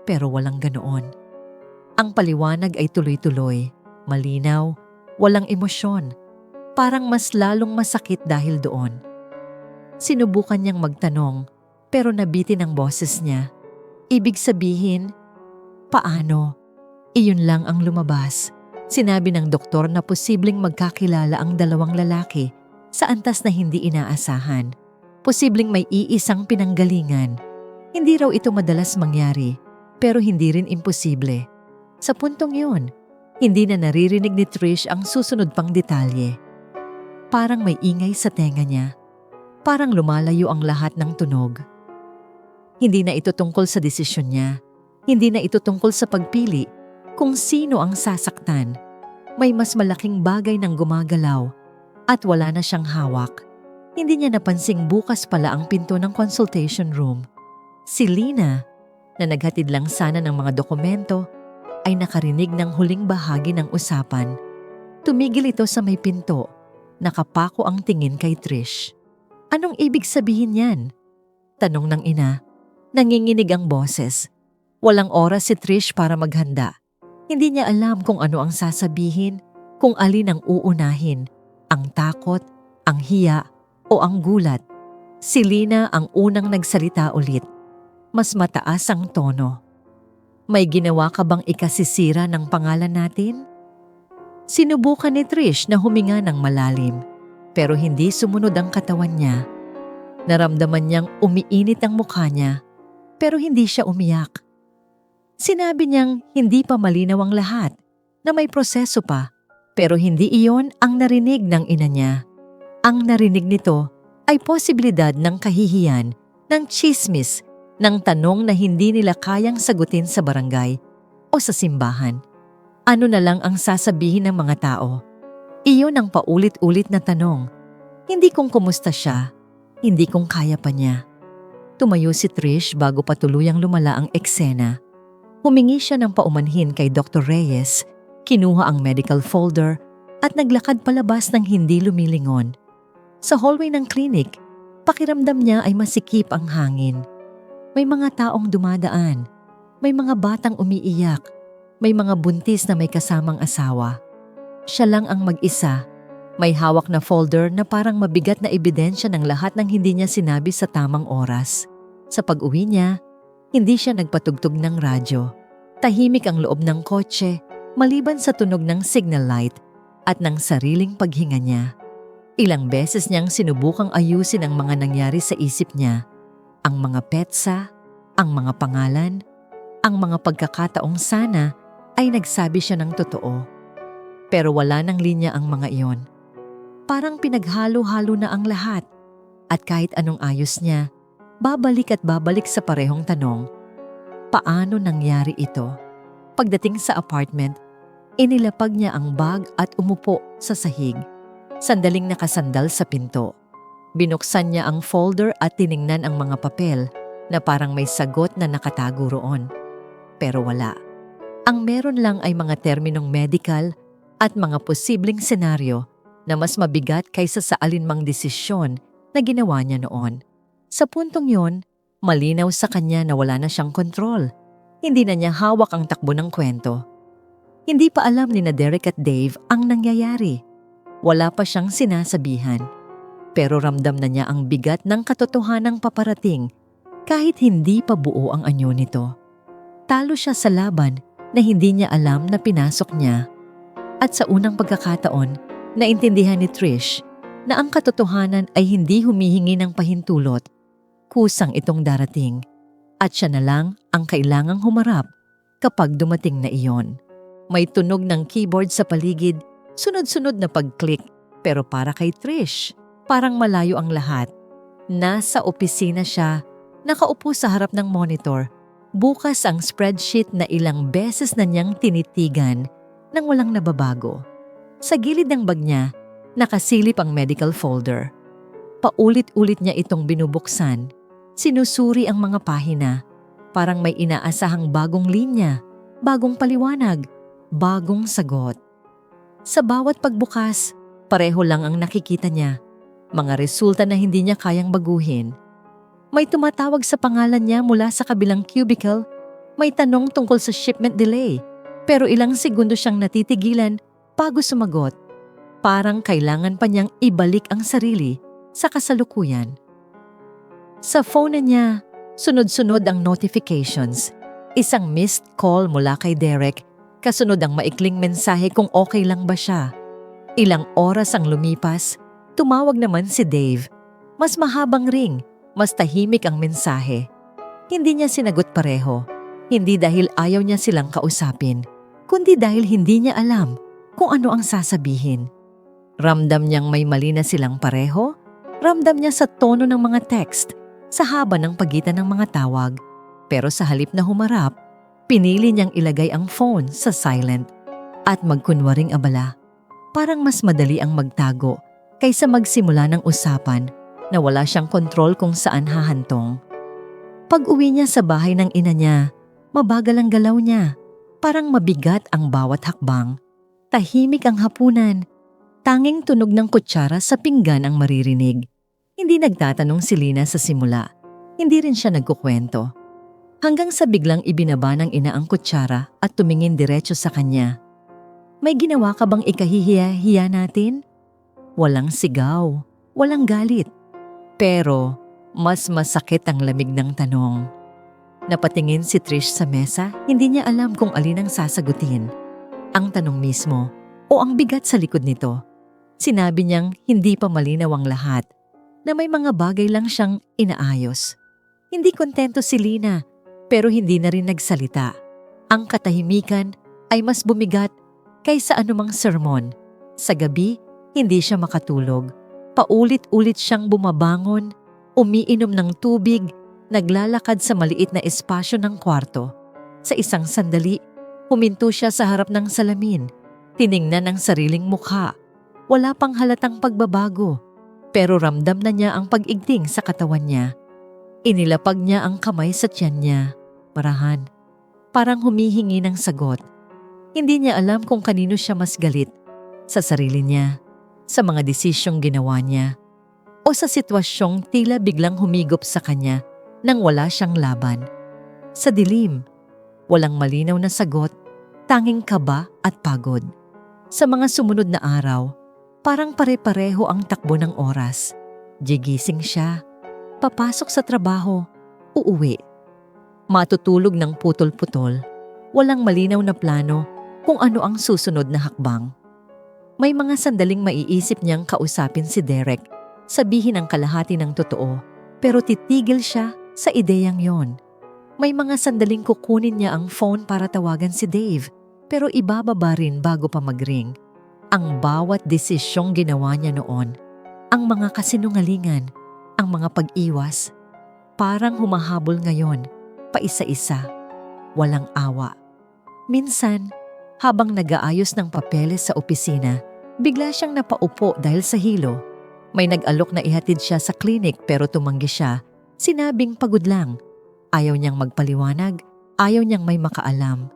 Pero walang ganoon. Ang paliwanag ay tuloy-tuloy, malinaw, walang emosyon. Parang mas lalong masakit dahil doon. Sinubukan niyang magtanong, pero nabitin ang boses niya. Ibig sabihin, paano? Iyon lang ang lumabas. Sinabi ng doktor na posibleng magkakilala ang dalawang lalaki sa antas na hindi inaasahan. Posibleng may iisang pinanggalingan. Hindi raw ito madalas mangyari, pero hindi rin imposible. Sa puntong yun, hindi na naririnig ni Trish ang susunod pang detalye. Parang may ingay sa tenga niya. Parang lumalayo ang lahat ng tunog. Hindi na ito tungkol sa desisyon niya. Hindi na ito tungkol sa pagpili kung sino ang sasaktan. May mas malaking bagay nang gumagalaw at wala na siyang hawak. Hindi niya napansing bukas pala ang pinto ng consultation room. Si Lina, na naghatid lang sana ng mga dokumento, ay nakarinig ng huling bahagi ng usapan. Tumigil ito sa may pinto. Nakapako ang tingin kay Trish. Anong ibig sabihin yan? Tanong ng ina. Nanginginig ang boses. Walang oras si Trish para maghanda. Hindi niya alam kung ano ang sasabihin, kung alin ang uunahin, ang takot, ang hiya, o ang gulat. Si Lina ang unang nagsalita ulit. Mas mataas ang tono. May ginawa ka bang ikasisira ng pangalan natin? Sinubukan ni Trish na huminga ng malalim, pero hindi sumunod ang katawan niya. Naramdaman niyang umiinit ang mukha niya, pero hindi siya umiyak. Sinabi niyang hindi pa malinaw ang lahat, na may proseso pa, pero hindi iyon ang narinig ng ina niya. Ang narinig nito ay posibilidad ng kahihiyan, ng tsismis, ng tanong na hindi nila kayang sagutin sa barangay o sa simbahan. Ano na lang ang sasabihin ng mga tao? Iyon ang paulit-ulit na tanong. Hindi kung kumusta siya, hindi kung kaya pa niya. Tumayo si Trish bago pa tuluyang lumala ang eksena. Humingi siya ng paumanhin kay Dr. Reyes, kinuha ang medical folder at naglakad palabas ng hindi lumilingon. Sa hallway ng klinik, pakiramdam niya ay masikip ang hangin. May mga taong dumadaan, may mga batang umiiyak, may mga buntis na may kasamang asawa. Siya lang ang mag-isa, May hawak na folder na parang mabigat na ebidensya ng lahat ng hindi niya sinabi sa tamang oras. Sa pag-uwi niya, hindi siya nagpatugtog ng radyo. Tahimik ang loob ng kotse, maliban sa tunog ng signal light at ng sariling paghinga niya. Ilang beses niyang sinubukang ayusin ang mga nangyari sa isip niya. Ang mga petsa, ang mga pangalan, ang mga pagkakataong sana ay nagsabi siya ng totoo. Pero wala ng linya ang mga iyon. Parang pinaghalo-halo na ang lahat. At kahit anong ayos niya, babalik at babalik sa parehong tanong. Paano nangyari ito? Pagdating sa apartment, inilapag niya ang bag at umupo sa sahig. Sandaling nakasandal sa pinto. Binuksan niya ang folder at tiningnan ang mga papel na parang may sagot na nakatago roon. Pero wala. Ang meron lang ay mga terminong medical at mga posibleng senaryo na mas mabigat kaysa sa alinmang desisyon na ginawa niya noon. Sa puntong yon, malinaw sa kanya na wala na siyang kontrol. Hindi na niya hawak ang takbo ng kwento. Hindi pa alam ni na Derek at Dave ang nangyayari. Wala pa siyang sinasabihan. Pero ramdam na niya ang bigat ng katotohanang paparating kahit hindi pa buo ang anyo nito. Talo siya sa laban na hindi niya alam na pinasok niya. At sa unang pagkakataon, naintindihan ni Trish na ang katotohanan ay hindi humihingi ng pahintulot. Kusang itong darating at siya na lang ang kailangang humarap kapag dumating na iyon. May tunog ng keyboard sa paligid, sunod-sunod na pag-click, pero para kay Trish, parang malayo ang lahat. Nasa opisina siya, nakaupo sa harap ng monitor, bukas ang spreadsheet na ilang beses na niyang tinitigan nang walang nababago. Sa gilid ng bag niya, nakasilip ang medical folder. Paulit-ulit niya itong binubuksan. Sinusuri ang mga pahina. Parang may inaasahang bagong linya, bagong paliwanag, bagong sagot. Sa bawat pagbukas, pareho lang ang nakikita niya. Mga resulta na hindi niya kayang baguhin. May tumatawag sa pangalan niya mula sa kabilang cubicle. May tanong tungkol sa shipment delay. Pero ilang segundo siyang natitigilan bago sumagot. Parang kailangan pa niyang ibalik ang sarili sa kasalukuyan. Sa phone niya, sunod-sunod ang notifications. Isang missed call mula kay Derek, kasunod ang maikling mensahe kung okay lang ba siya. Ilang oras ang lumipas, tumawag naman si Dave. Mas mahabang ring, mas tahimik ang mensahe. Hindi niya sinagot pareho. Hindi dahil ayaw niya silang kausapin, kundi dahil hindi niya alam kung ano ang sasabihin. Ramdam niyang may mali na silang pareho. Ramdam niya sa tono ng mga text, sa haba ng pagitan ng mga tawag. Pero sa halip na humarap, pinili niyang ilagay ang phone sa silent at magkunwaring abala. Parang mas madali ang magtago kaysa magsimula ng usapan na wala siyang kontrol kung saan hahantong. Pag-uwi niya sa bahay ng ina niya, mabagal ang galaw niya. Parang mabigat ang bawat hakbang. Tahimik ang hapunan. Tanging tunog ng kutsara sa pinggan ang maririnig. Hindi nagtatanong si Lina sa simula. Hindi rin siya nagkukwento. Hanggang sa biglang ibinaba ng ina ang kutsara at tumingin diretso sa kanya. May ginawa ka bang ikahihiya-hiya natin? Walang sigaw, walang galit. Pero mas masakit ang lamig ng tanong. Napatingin si Trish sa mesa, hindi niya alam kung alin ang sasagutin. Ang tanong mismo o ang bigat sa likod nito. Sinabi niyang hindi pa malinaw ang lahat, na may mga bagay lang siyang inaayos. Hindi kontento si Lina, pero hindi na rin nagsalita. Ang katahimikan ay mas bumigat kaysa anumang sermon. Sa gabi, hindi siya makatulog. Paulit-ulit siyang bumabangon, umiinom ng tubig, naglalakad sa maliit na espasyo ng kwarto. Sa isang sandali, huminto siya sa harap ng salamin. Tiningnan ang sariling mukha. Wala pang halatang pagbabago, pero ramdam na niya ang pag-igting sa katawan niya. Inilapag niya ang kamay sa tiyan niya. Marahan. Parang humihingi ng sagot. Hindi niya alam kung kanino siya mas galit. Sa sarili niya, sa mga desisyong ginawa niya, o sa sitwasyong tila biglang humigop sa kanya nang wala siyang laban. Sa dilim, walang malinaw na sagot, tanging kaba at pagod. Sa mga sumunod na araw, Parang pare-pareho ang takbo ng oras. Gigising siya, papasok sa trabaho, uuwi. Matutulog ng putol-putol, walang malinaw na plano kung ano ang susunod na hakbang. May mga sandaling maiisip niyang kausapin si Derek, sabihin ang kalahati ng totoo, pero titigil siya sa ideyang yon. May mga sandaling kukunin niya ang phone para tawagan si Dave, pero ibababa rin bago pa mag-ring. Ang bawat desisyong ginawa niya noon, ang mga kasinungalingan, ang mga pag-iwas, parang humahabol ngayon, paisa-isa, walang awa. Minsan, habang nag-aayos ng papeles sa opisina, bigla siyang napaupo dahil sa hilo. May nag-alok na ihatid siya sa klinik pero tumanggi siya, sinabing pagod lang. Ayaw niyang magpaliwanag, ayaw niyang may makaalam.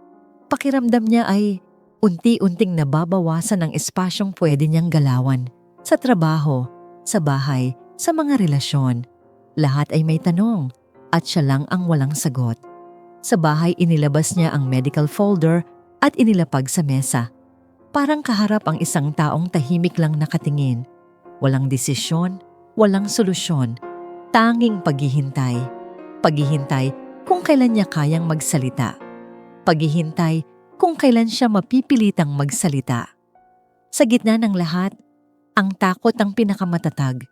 Pakiramdam niya ay unti-unting nababawasan ang espasyong pwede niyang galawan. Sa trabaho, sa bahay, sa mga relasyon. Lahat ay may tanong at siya lang ang walang sagot. Sa bahay inilabas niya ang medical folder at inilapag sa mesa. Parang kaharap ang isang taong tahimik lang nakatingin. Walang desisyon, walang solusyon, tanging paghihintay. Paghihintay kung kailan niya kayang magsalita. Paghihintay kung kailan siya mapipilitang magsalita. Sa gitna ng lahat, ang takot ang pinakamatatag.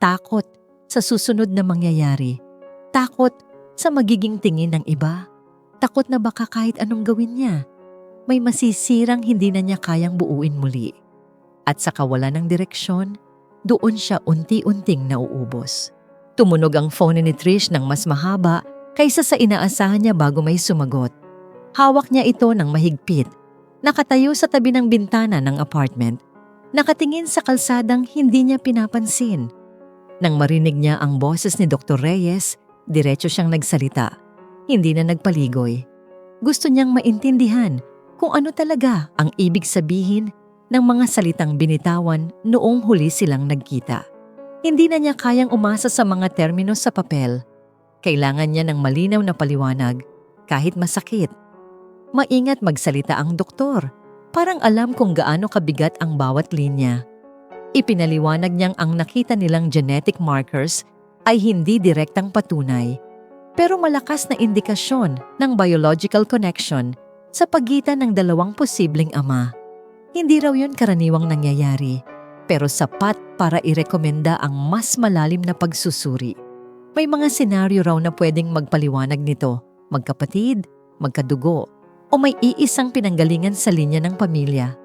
Takot sa susunod na mangyayari. Takot sa magiging tingin ng iba. Takot na baka kahit anong gawin niya, may masisirang hindi na niya kayang buuin muli. At sa kawalan ng direksyon, doon siya unti-unting nauubos. Tumunog ang phone ni Trish ng mas mahaba kaysa sa inaasahan niya bago may sumagot. Hawak niya ito ng mahigpit. Nakatayo sa tabi ng bintana ng apartment. Nakatingin sa kalsadang hindi niya pinapansin. Nang marinig niya ang boses ni Dr. Reyes, diretso siyang nagsalita. Hindi na nagpaligoy. Gusto niyang maintindihan kung ano talaga ang ibig sabihin ng mga salitang binitawan noong huli silang nagkita. Hindi na niya kayang umasa sa mga termino sa papel. Kailangan niya ng malinaw na paliwanag, kahit masakit. Maingat magsalita ang doktor. Parang alam kung gaano kabigat ang bawat linya. Ipinaliwanag niyang ang nakita nilang genetic markers ay hindi direktang patunay, pero malakas na indikasyon ng biological connection sa pagitan ng dalawang posibleng ama. Hindi raw yun karaniwang nangyayari, pero sapat para irekomenda ang mas malalim na pagsusuri. May mga senaryo raw na pwedeng magpaliwanag nito, magkapatid, magkadugo, o may iisang pinanggalingan sa linya ng pamilya.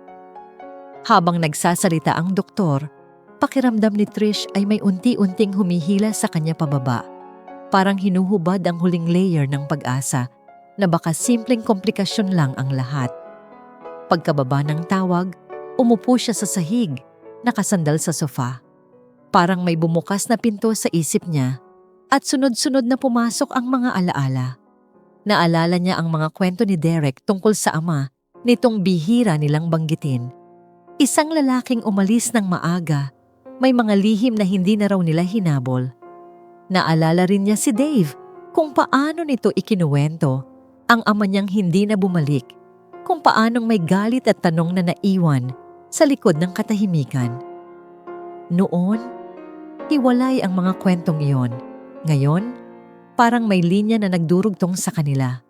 Habang nagsasalita ang doktor, pakiramdam ni Trish ay may unti-unting humihila sa kanya pababa. Parang hinuhubad ang huling layer ng pag-asa na baka simpleng komplikasyon lang ang lahat. Pagkababa ng tawag, umupo siya sa sahig, nakasandal sa sofa. Parang may bumukas na pinto sa isip niya at sunod-sunod na pumasok ang mga alaala. Naalala niya ang mga kwento ni Derek tungkol sa ama nitong bihira nilang banggitin. Isang lalaking umalis ng maaga, may mga lihim na hindi na raw nila hinabol. Naalala rin niya si Dave kung paano nito ikinuwento ang ama niyang hindi na bumalik, kung paanong may galit at tanong na naiwan sa likod ng katahimikan. Noon, hiwalay ang mga kwentong iyon. Ngayon, parang may linya na nagdurugtong sa kanila.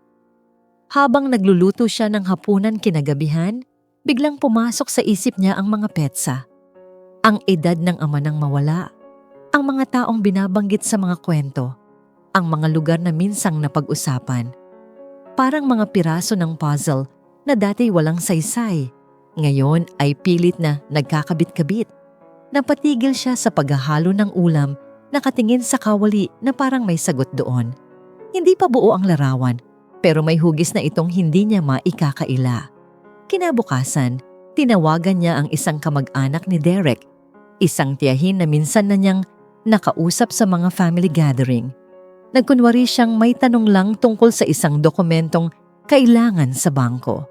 Habang nagluluto siya ng hapunan kinagabihan, biglang pumasok sa isip niya ang mga petsa. Ang edad ng ama nang mawala, ang mga taong binabanggit sa mga kwento, ang mga lugar na minsang napag-usapan. Parang mga piraso ng puzzle na dati walang saysay, ngayon ay pilit na nagkakabit-kabit. Napatigil siya sa paghahalo ng ulam, nakatingin sa kawali na parang may sagot doon. Hindi pa buo ang larawan, pero may hugis na itong hindi niya maikakaila. Kinabukasan, tinawagan niya ang isang kamag-anak ni Derek, isang tiyahin na minsan na niyang nakausap sa mga family gathering. Nagkunwari siyang may tanong lang tungkol sa isang dokumentong kailangan sa bangko.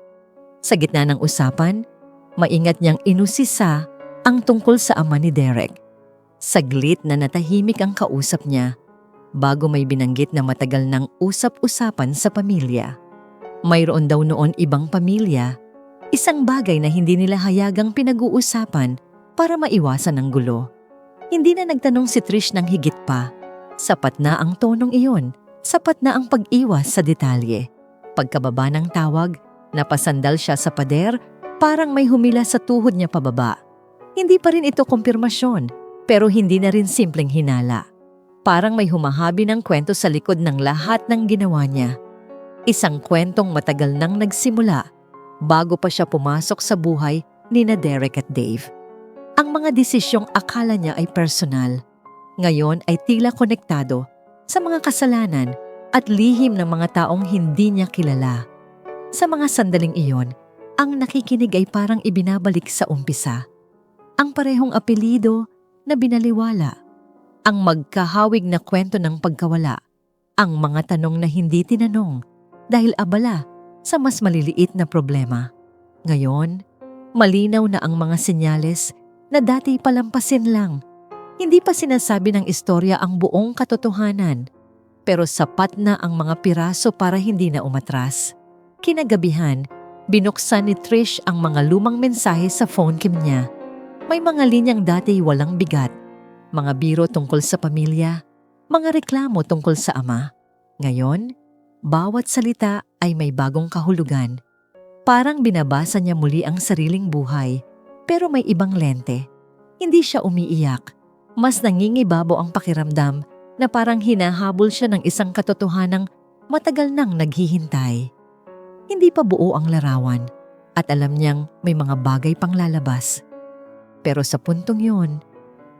Sa gitna ng usapan, maingat niyang inusisa ang tungkol sa ama ni Derek. Saglit na natahimik ang kausap niya bago may binanggit na matagal ng usap-usapan sa pamilya. Mayroon daw noon ibang pamilya, isang bagay na hindi nila hayagang pinag-uusapan para maiwasan ang gulo. Hindi na nagtanong si Trish ng higit pa. Sapat na ang tonong iyon, sapat na ang pag-iwas sa detalye. Pagkababa ng tawag, napasandal siya sa pader, parang may humila sa tuhod niya pababa. Hindi pa rin ito kumpirmasyon, pero hindi na rin simpleng hinala. Parang may humahabi ng kwento sa likod ng lahat ng ginawa niya. Isang kwentong matagal nang nagsimula bago pa siya pumasok sa buhay ni Derek at Dave. Ang mga desisyong akala niya ay personal, ngayon ay tila konektado sa mga kasalanan at lihim ng mga taong hindi niya kilala. Sa mga sandaling iyon, ang nakikinig ay parang ibinabalik sa umpisa. Ang parehong apelido na binaliwala, ang magkahawig na kwento ng pagkawala, ang mga tanong na hindi tinanong dahil abala sa mas maliliit na problema. Ngayon, malinaw na ang mga senyales na dati palampasin lang. Hindi pa sinasabi ng istorya ang buong katotohanan, pero sapat na ang mga piraso para hindi na umatras. Kinagabihan, binuksan ni Trish ang mga lumang mensahe sa phone cam niya. May mga linyang dati walang bigat, mga biro tungkol sa pamilya, mga reklamo tungkol sa ama. Ngayon, bawat salita ay may bagong kahulugan. Parang binabasa niya muli ang sariling buhay, pero may ibang lente. Hindi siya umiiyak. Mas nangingibabaw ang pakiramdam na parang hinahabol siya ng isang katotohanang matagal nang naghihintay. Hindi pa buo ang larawan at alam niyang may mga bagay pang lalabas. Pero sa puntong yun,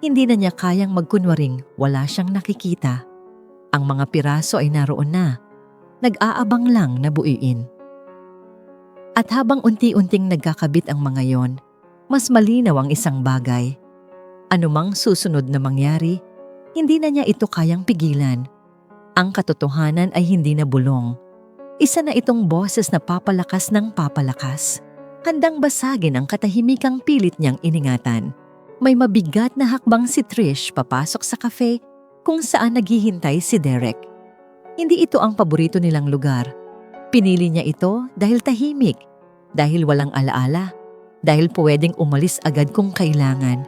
hindi na niya kayang magkunwaring wala siyang nakikita. Ang mga piraso ay naroon na, nag-aabang lang na buuin. At habang unti-unting nagkakabit ang mga yon, mas malinaw ang isang bagay. Anumang susunod na mangyari, hindi na niya ito kayang pigilan. Ang katotohanan ay hindi na bulong. Isa na itong boses na papalakas ng papalakas. Handang basagin ang katahimikang pilit niyang iningatan. May mabigat na hakbang si Trish papasok sa cafe kung saan naghihintay si Derek. Hindi ito ang paborito nilang lugar. Pinili niya ito dahil tahimik, dahil walang alaala, dahil pwedeng umalis agad kung kailangan.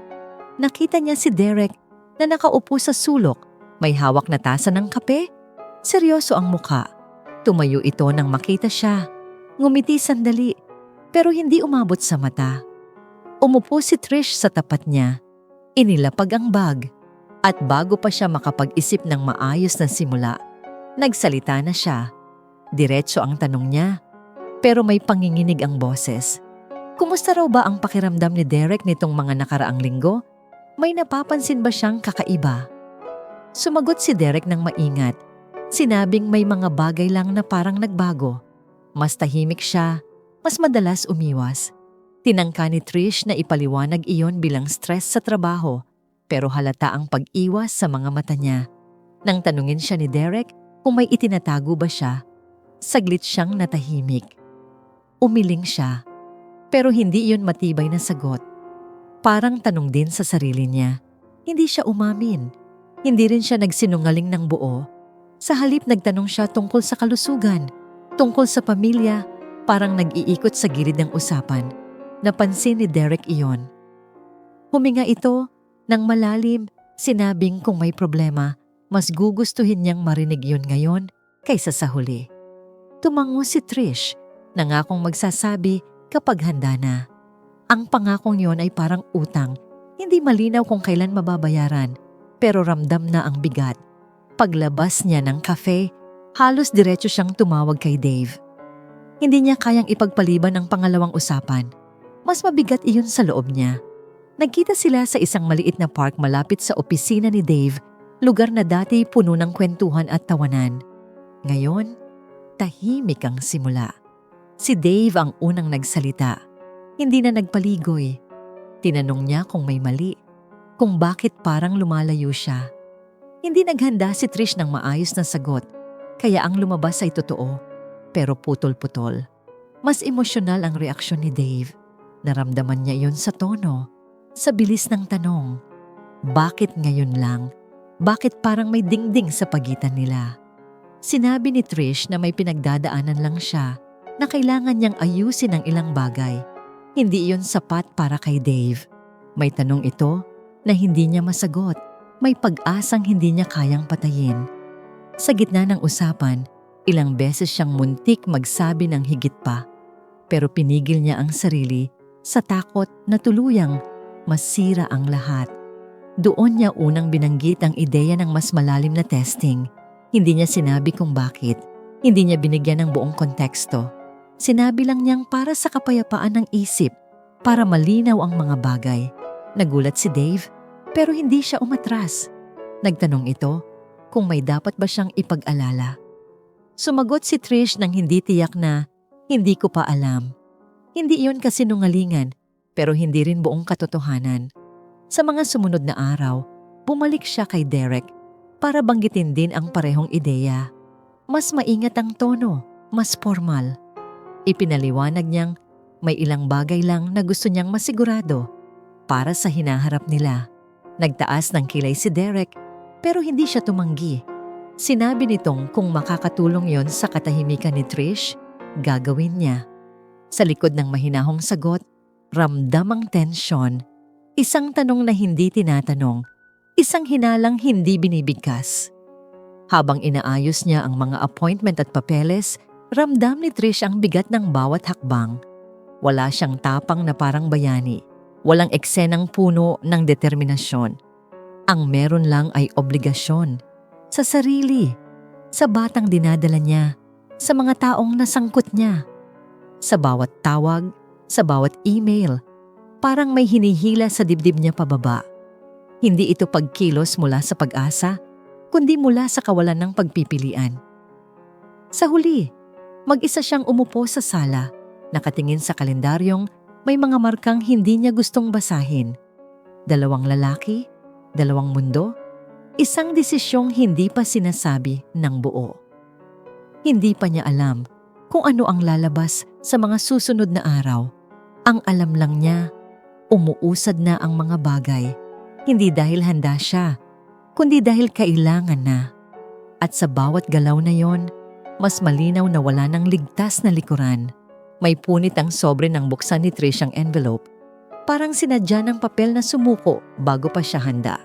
Nakita niya si Derek na nakaupo sa sulok, may hawak na tasa ng kape. Seryoso ang muka. Tumayo ito nang makita siya. Ngumiti sandali, pero hindi umabot sa mata. Umupo si Trish sa tapat niya. Inilapag ang bag. At bago pa siya makapag-isip ng maayos na simula, nagsalita na siya. Diretso ang tanong niya, pero may panginginig ang boses. Kumusta raw ba ang pakiramdam ni Derek nitong mga nakaraang linggo? May napapansin ba siyang kakaiba? Sumagot si Derek ng maingat. Sinabing may mga bagay lang na parang nagbago. Mas tahimik siya, mas madalas umiwas. Tinangka ni Trish na ipaliwanag iyon bilang stress sa trabaho, pero halata ang pag-iwas sa mga mata niya. Nang tanungin siya ni Derek kung may itinatago ba siya, saglit siyang natahimik. Umiling siya, pero hindi iyon matibay na sagot. Parang tanong din sa sarili niya. Hindi siya umamin. Hindi rin siya nagsinungaling ng buo. Sa halip nagtanong siya tungkol sa kalusugan, tungkol sa pamilya, parang nag-iikot sa gilid ng usapan. Napansin ni Derek iyon. Huminga ito nang malalim, sinabing kung may problema, mas gugustuhin niyang marinig yun ngayon kaysa sa huli. Tumango si Trish, nangakong magsasabi kapag handa na. Ang pangakong yon ay parang utang, hindi malinaw kung kailan mababayaran, pero ramdam na ang bigat. Paglabas niya ng cafe, halos diretso siyang tumawag kay Dave. Hindi niya kayang ipagpaliban ang pangalawang usapan. Mas mabigat iyon sa loob niya. Nagkita sila sa isang maliit na park malapit sa opisina ni Dave, lugar na dati puno ng kwentuhan at tawanan. Ngayon, tahimik ang simula. Si Dave ang unang nagsalita. Hindi na nagpaligoy. Tinanong niya kung may mali, kung bakit parang lumalayo siya. Hindi naghanda si Trish ng maayos na sagot, kaya ang lumabas ay totoo, pero putol-putol. Mas emosyonal ang reaksyon ni Dave. Naramdaman niya iyon sa tono, sa bilis ng tanong. Bakit ngayon lang? Bakit parang may dingding sa pagitan nila? Sinabi ni Trish na may pinagdadaanan lang siya, na kailangan niyang ayusin ang ilang bagay. Hindi iyon sapat para kay Dave. May tanong ito na hindi niya masagot. May pag-asang hindi niya kayang patayin. Sa gitna ng usapan, ilang beses siyang muntik magsabi ng higit pa. Pero pinigil niya ang sarili sa takot na tuluyang masira ang lahat. Doon niya unang binanggit ang ideya ng mas malalim na testing. Hindi niya sinabi kung bakit. Hindi niya binigyan ng buong konteksto. Sinabi lang niyang para sa kapayapaan ng isip, para malinaw ang mga bagay. Nagulat si Dave, pero hindi siya umatras. Nagtanong ito kung may dapat ba siyang ipag-alala. Sumagot si Trish nang hindi tiyak na, hindi ko pa alam. Hindi iyon kasinungalingan, pero hindi rin buong katotohanan. Sa mga sumunod na araw, bumalik siya kay Derek para banggitin din ang parehong ideya. Mas maingat ang tono, mas formal. Ipinaliwanag niyang may ilang bagay lang na gusto niyang masigurado para sa hinaharap nila. Nagtaas ng kilay si Derek pero hindi siya tumanggi. Sinabi nitong kung makakatulong yon sa katahimikan ni Trish, gagawin niya. Sa likod ng mahinahong sagot, ramdam ang tensyon. Isang tanong na hindi tinatanong, isang hinalang hindi binibigkas. Habang inaayos niya ang mga appointment at papeles, ramdam ni Trish ang bigat ng bawat hakbang. Wala siyang tapang na parang bayani. Walang eksenang puno ng determinasyon. Ang meron lang ay obligasyon. Sa sarili, sa batang dinadala niya, sa mga taong nasangkot niya. Sa bawat tawag, sa bawat email, parang may hinihila sa dibdib niya pababa. Hindi ito pagkilos mula sa pag-asa, kundi mula sa kawalan ng pagpipilian. Sa huli, mag-isa siyang umupo sa sala, nakatingin sa kalendaryong may mga markang hindi niya gustong basahin. 2 lalaki, 2 mundo, isang desisyong hindi pa sinasabi ng buo. Hindi pa niya alam kung ano ang lalabas sa mga susunod na araw. Ang alam lang niya, umuusad na ang mga bagay, hindi dahil handa siya, kundi dahil kailangan na. At sa bawat galaw na yon, mas malinaw na wala ng ligtas na likuran. May punit ang sobre ng buksan ni Trish ang envelope. Parang sinadya ng papel na sumuko bago pa siya handa.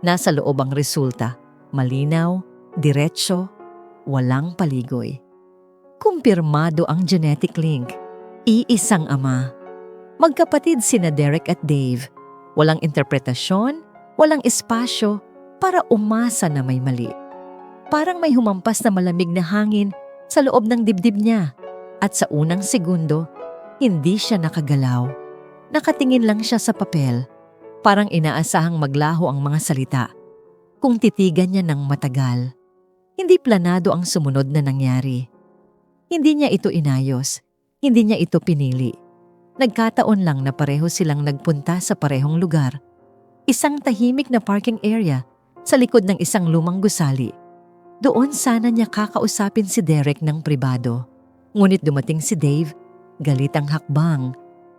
Nasa loob ang resulta, malinaw, diretsyo, walang paligoy. Kumpirmado ang genetic link. Iisang ama. Magkapatid sina Derek at Dave. Walang interpretasyon, walang espasyo para umasa na may mali. Parang may humampas na malamig na hangin sa loob ng dibdib niya. At sa unang segundo, hindi siya nakagalaw. Nakatingin lang siya sa papel. Parang inaasahang maglaho ang mga salita. Kung titigan niya ng matagal, hindi planado ang sumunod na nangyari. Hindi niya ito inayos. Hindi niya ito pinili. Nagkataon lang na pareho silang nagpunta sa parehong lugar. Isang tahimik na parking area sa likod ng isang lumang gusali. Doon sana niya kakausapin si Derek ng pribado. Ngunit dumating si Dave, galit ang hakbang,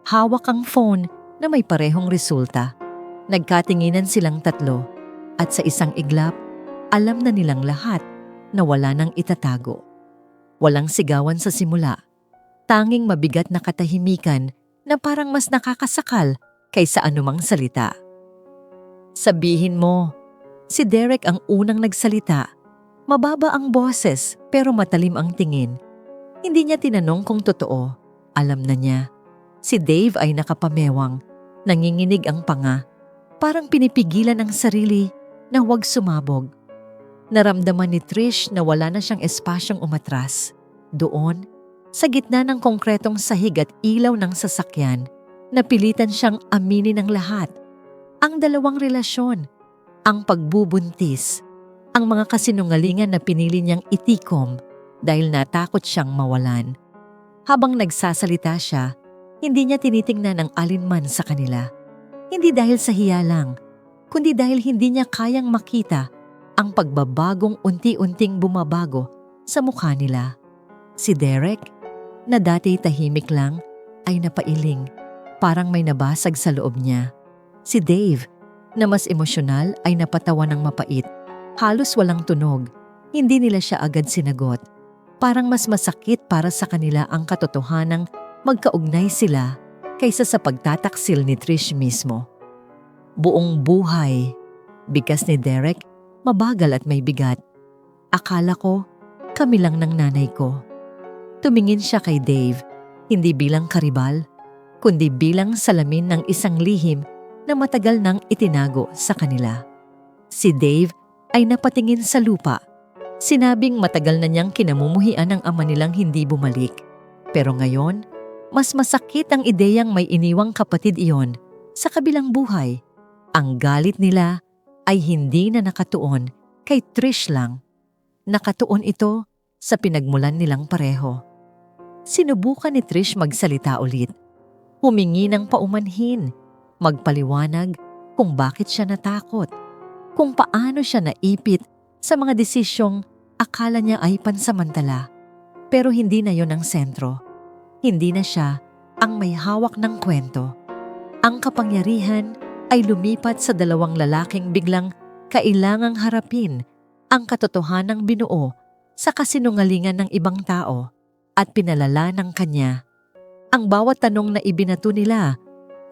hawak ang phone na may parehong resulta. Nagkatinginan silang tatlo at sa isang iglap, alam na nilang lahat na wala nang itatago. Walang sigawan sa simula, tanging mabigat na katahimikan na parang mas nakakasakal kaysa anumang salita. Sabihin mo, si Derek ang unang nagsalita. Mababa ang boses pero matalim ang tingin. Hindi niya tinanong kung totoo. Alam na niya. Si Dave ay nakapamewang. Nanginginig ang panga. Parang pinipigilan ang sarili na huwag sumabog. Naramdaman ni Trish na wala na siyang espasyong umatras. Doon, sa gitna ng konkretong sahig at ilaw ng sasakyan, napilitan siyang aminin ang lahat. Ang dalawang relasyon, ang pagbubuntis, ang mga kasinungalingan na pinili niyang itikom dahil natakot siyang mawalan. Habang nagsasalita siya, hindi niya tinitingnan ang alinman sa kanila. Hindi dahil sa hiya lang, kundi dahil hindi niya kayang makita ang pagbabagong unti-unting bumabago sa mukha nila. Si Derek, na dati tahimik lang, ay napailing. Parang may nabasag sa loob niya. Si Dave, na mas emosyonal, ay napatawa ng mapait. Halos walang tunog. Hindi nila siya agad sinagot. Parang mas masakit para sa kanila ang katotohanang magkaugnay sila kaysa sa pagtataksil ni Trish mismo. Buong buhay. Bigkas ni Derek, mabagal at may bigat. Akala ko, kami lang ng nanay ko. Tumingin siya kay Dave, hindi bilang karibal, kundi bilang salamin ng isang lihim na matagal nang itinago sa kanila. Si Dave ay napatingin sa lupa. Sinabing matagal na niyang kinamumuhian ang ama nilang hindi bumalik. Pero ngayon, mas masakit ang ideyang may iniwang kapatid iyon sa kabilang buhay. Ang galit nila ay hindi na nakatuon kay Trish lang. Nakatuon ito sa pinagmulan nilang pareho. Sinubukan ni Trish magsalita ulit. Humingi ng paumanhin, magpaliwanag kung bakit siya natakot, kung paano siya naipit sa mga desisyong akala niya ay pansamantala. Pero hindi na yon ang sentro. Hindi na siya ang may hawak ng kwento. Ang kapangyarihan ay lumipat sa dalawang lalaking biglang kailangang harapin ang katotohanang binuo sa kasinungalingan ng ibang tao at pinalala ng kanya. Ang bawat tanong na ibinato nila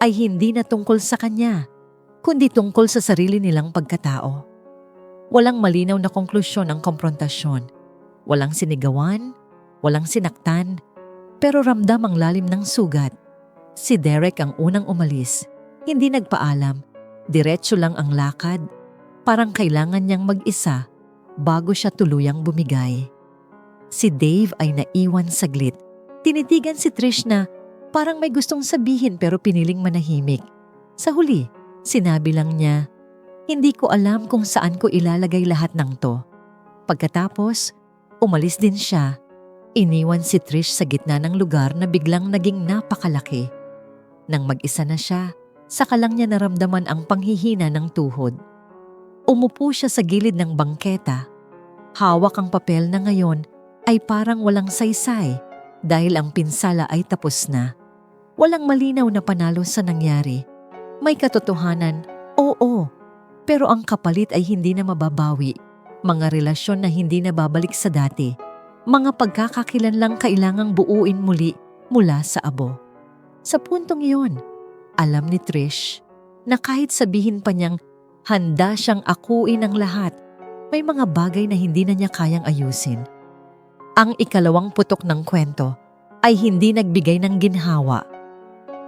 ay hindi na tungkol sa kanya, kundi tungkol sa sarili nilang pagkatao. Walang malinaw na konklusyon ang komprontasyon. Walang sinigawan, walang sinaktan, pero ramdam ang lalim ng sugat. Si Derek ang unang umalis. Hindi nagpaalam, diretso lang ang lakad. Parang kailangan niyang mag-isa bago siya tuluyang bumigay. Si Dave ay naiwan saglit. Tinitigan si Trish na parang may gustong sabihin pero piniling manahimik. Sa huli, sinabi lang niya, "Hindi ko alam kung saan ko ilalagay lahat ng to." Pagkatapos, umalis din siya. Iniwan si Trish sa gitna ng lugar na biglang naging napakalaki. Nang mag-isa na siya, saka lang niya naramdaman ang panghihina ng tuhod. Umupo siya sa gilid ng bangketa. Hawak ang papel na ngayon ay parang walang saysay dahil ang pinsala ay tapos na. Walang malinaw na panalo sa nangyari. May katotohanan, oo, pero ang kapalit ay hindi na mababawi. Mga relasyon na hindi na babalik sa dati. Mga pagkakakilanlang kailangang buuin muli mula sa abo. Sa puntong iyon, alam ni Trish na kahit sabihin pa niyang handa siyang akuin ang lahat, may mga bagay na hindi na niya kayang ayusin. Ang ikalawang putok ng kwento ay hindi nagbigay ng ginhawa.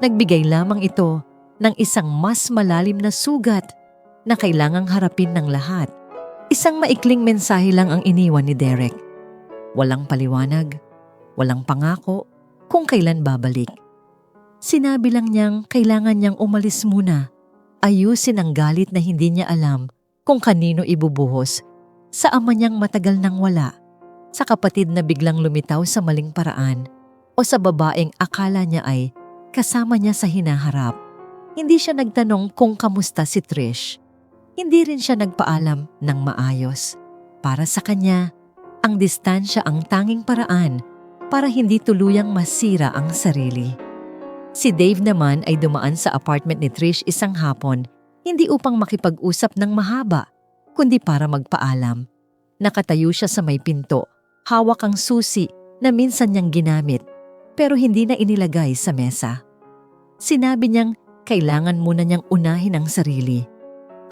Nagbigay lamang ito ng isang mas malalim na sugat na kailangang harapin ng lahat. Isang maikling mensahe lang ang iniwan ni Derek. Walang paliwanag, walang pangako kung kailan babalik. Sinabi lang niyang kailangan niyang umalis muna, ayusin ang galit na hindi niya alam kung kanino ibubuhos, sa ama niyang matagal nang wala, sa kapatid na biglang lumitaw sa maling paraan, o sa babaeng akala niya ay kasama niya sa hinaharap. Hindi siya nagtanong kung kamusta si Trish. Hindi rin siya nagpaalam ng maayos. Para sa kanya, ang distansya ang tanging paraan para hindi tuluyang masira ang sarili. Si Dave naman ay dumaan sa apartment ni Trish isang hapon, hindi upang makipag-usap ng mahaba, kundi para magpaalam. Nakatayo siya sa may pinto, hawak ang susi na minsan niyang ginamit, pero hindi na inilagay sa mesa. Sinabi niyang kailangan muna niyang unahin ang sarili.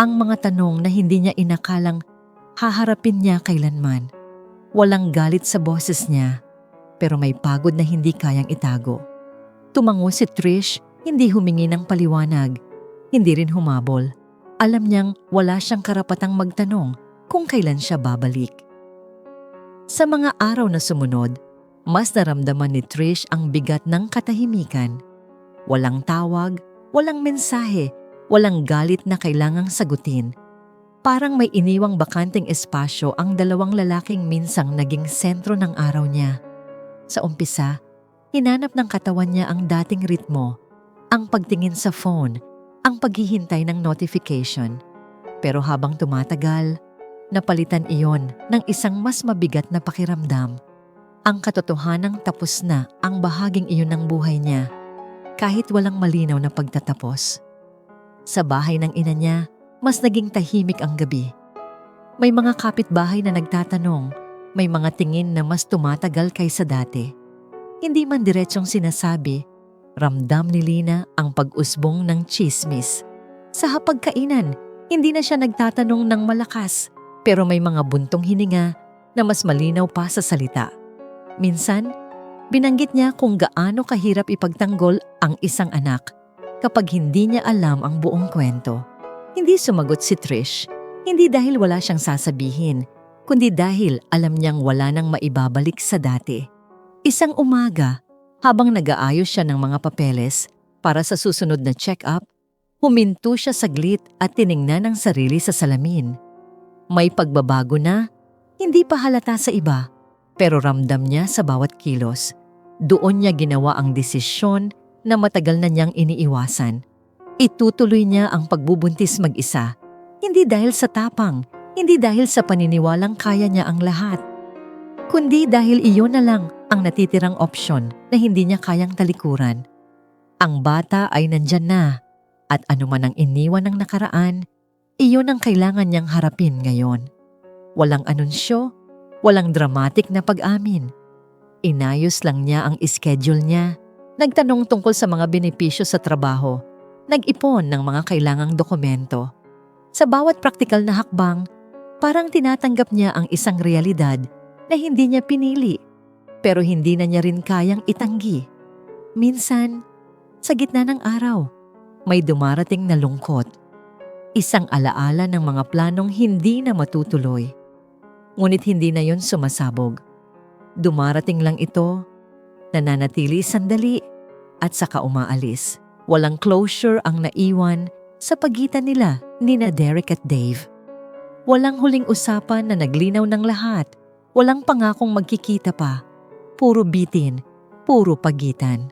Ang mga tanong na hindi niya inakalang haharapin niya kailanman. Walang galit sa boses niya, pero may pagod na hindi kayang itago. Tumango si Trish, hindi humingi ng paliwanag, hindi rin humabol. Alam niyang wala siyang karapatang magtanong kung kailan siya babalik. Sa mga araw na sumunod, mas naramdaman ni Trish ang bigat ng katahimikan. Walang tawag, walang mensahe, walang galit na kailangang sagutin. Parang may iniwang bakanting espasyo ang dalawang lalaking minsang naging sentro ng araw niya. Sa umpisa, hinanap ng katawan niya ang dating ritmo, ang pagtingin sa phone, ang paghihintay ng notification. Pero habang tumatagal, napalitan iyon ng isang mas mabigat na pakiramdam. Ang katotohanang tapos na ang bahaging iyon ng buhay niya, kahit walang malinaw na pagtatapos. Sa bahay ng ina niya, mas naging tahimik ang gabi. May mga kapitbahay na nagtatanong, may mga tingin na mas tumatagal kaysa dati. Hindi man diretsyong sinasabi, ramdam ni Lina ang pag-usbong ng tsismis. Sa hapagkainan, hindi na siya nagtatanong ng malakas, pero may mga buntong hininga na mas malinaw pa sa salita. Minsan, binanggit niya kung gaano kahirap ipagtanggol ang isang anak kapag hindi niya alam ang buong kwento. Hindi sumagot si Trish, hindi dahil wala siyang sasabihin, kundi dahil alam niyang wala nang maibabalik sa dati. Isang umaga, habang nag-aayos siya ng mga papeles para sa susunod na check-up, huminto siya saglit at tiningnan ang sarili sa salamin. May pagbabago na, hindi pa halata sa iba, pero ramdam niya sa bawat kilos. Doon niya ginawa ang desisyon na matagal na niyang iniiwasan. Itutuloy niya ang pagbubuntis mag-isa, hindi dahil sa tapang, hindi dahil sa paniniwalang kaya niya ang lahat, kundi dahil iyon na lang ang natitirang opsyon na hindi niya kayang talikuran. Ang bata ay nandyan na, at anuman ang iniwan ng nakaraan, iyon ang kailangan niyang harapin ngayon. Walang anunsyo, walang dramatic na pag-amin. Inayos lang niya ang schedule niya, nagtanong tungkol sa mga benepisyo sa trabaho, nag-ipon ng mga kailangang dokumento. Sa bawat praktikal na hakbang, parang tinatanggap niya ang isang realidad na hindi niya pinili, pero hindi na niya rin kayang itanggi. Minsan, sa gitna ng araw, may dumarating na lungkot. Isang alaala ng mga planong hindi na matutuloy. Ngunit hindi na yon sumasabog. Dumarating lang ito, nananatili sandali, at saka umaalis. Walang closure ang naiwan sa pagitan nila ni Derek at Dave. Walang huling usapan na naglinaw ng lahat. Walang pangakong magkikita pa. Puro bitin, puro pagitan.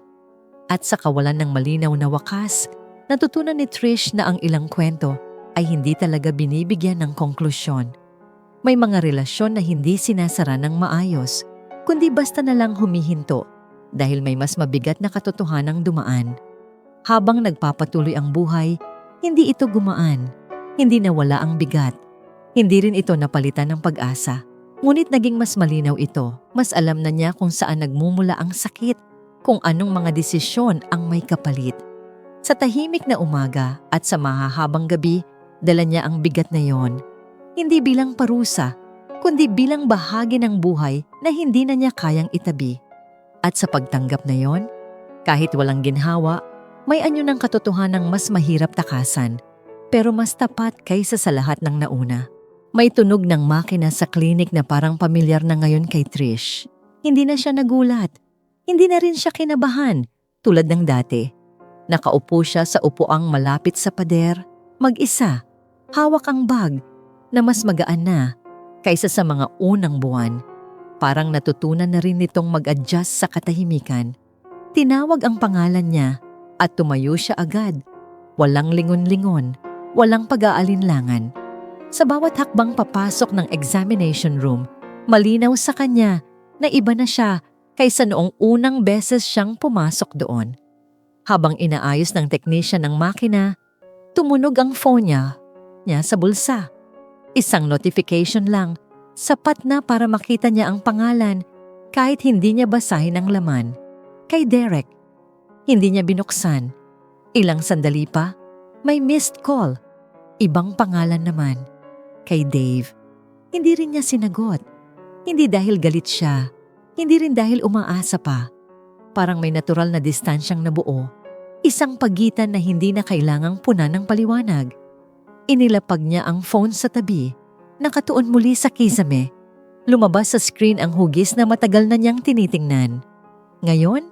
At sa kawalan ng malinaw na wakas, natutunan ni Trish na ang ilang kwento ay hindi talaga binibigyan ng konklusyon. May mga relasyon na hindi sinasara ng maayos, kundi basta na lang humihinto dahil may mas mabigat na katotohanang dumaan. Habang nagpapatuloy ang buhay, hindi ito gumaan, hindi nawala ang bigat, hindi rin ito napalitan ng pag-asa. Ngunit naging mas malinaw ito, mas alam na niya kung saan nagmumula ang sakit, kung anong mga desisyon ang may kapalit. Sa tahimik na umaga at sa mahahabang gabi, dala niya ang bigat na yon. Hindi bilang parusa, kundi bilang bahagi ng buhay na hindi na niya kayang itabi. At sa pagtanggap na yon, kahit walang ginhawa, may anyo ng katotohanang mas mahirap takasan, pero mas tapat kaysa sa lahat ng nauna. May tunog ng makina sa klinik na parang pamilyar na ngayon kay Trish. Hindi na siya nagulat. Hindi na rin siya kinabahan, tulad ng dati. Nakaupo siya sa upuang malapit sa pader, mag-isa, hawak ang bag na mas magaan na kaysa sa mga unang buwan. Parang natutunan na rin nitong mag-adjust sa katahimikan. Tinawag ang pangalan niya at tumayo siya agad. Walang lingon-lingon, walang pag-aalinlangan. Sa bawat hakbang papasok ng examination room, malinaw sa kanya na iba na siya kaysa noong unang beses siyang pumasok doon. Habang inaayos ng technician ng makina, tumunog ang phone niya sa bulsa. Isang notification lang, sapat na para makita niya ang pangalan kahit hindi niya basahin ang laman. Kay Derek. Hindi niya binuksan. Ilang sandali pa, may missed call. Ibang pangalan naman. Kay Dave. Hindi rin niya sinagot. Hindi dahil galit siya. Hindi rin dahil umaasa pa. Parang may natural na distansyang nabuo. Isang pagitan na hindi na kailangang punan ng paliwanag. Inilapag niya ang phone sa tabi. Nakatuon muli sa kisame. Lumabas sa screen ang hugis na matagal na niyang tinitingnan. Ngayon,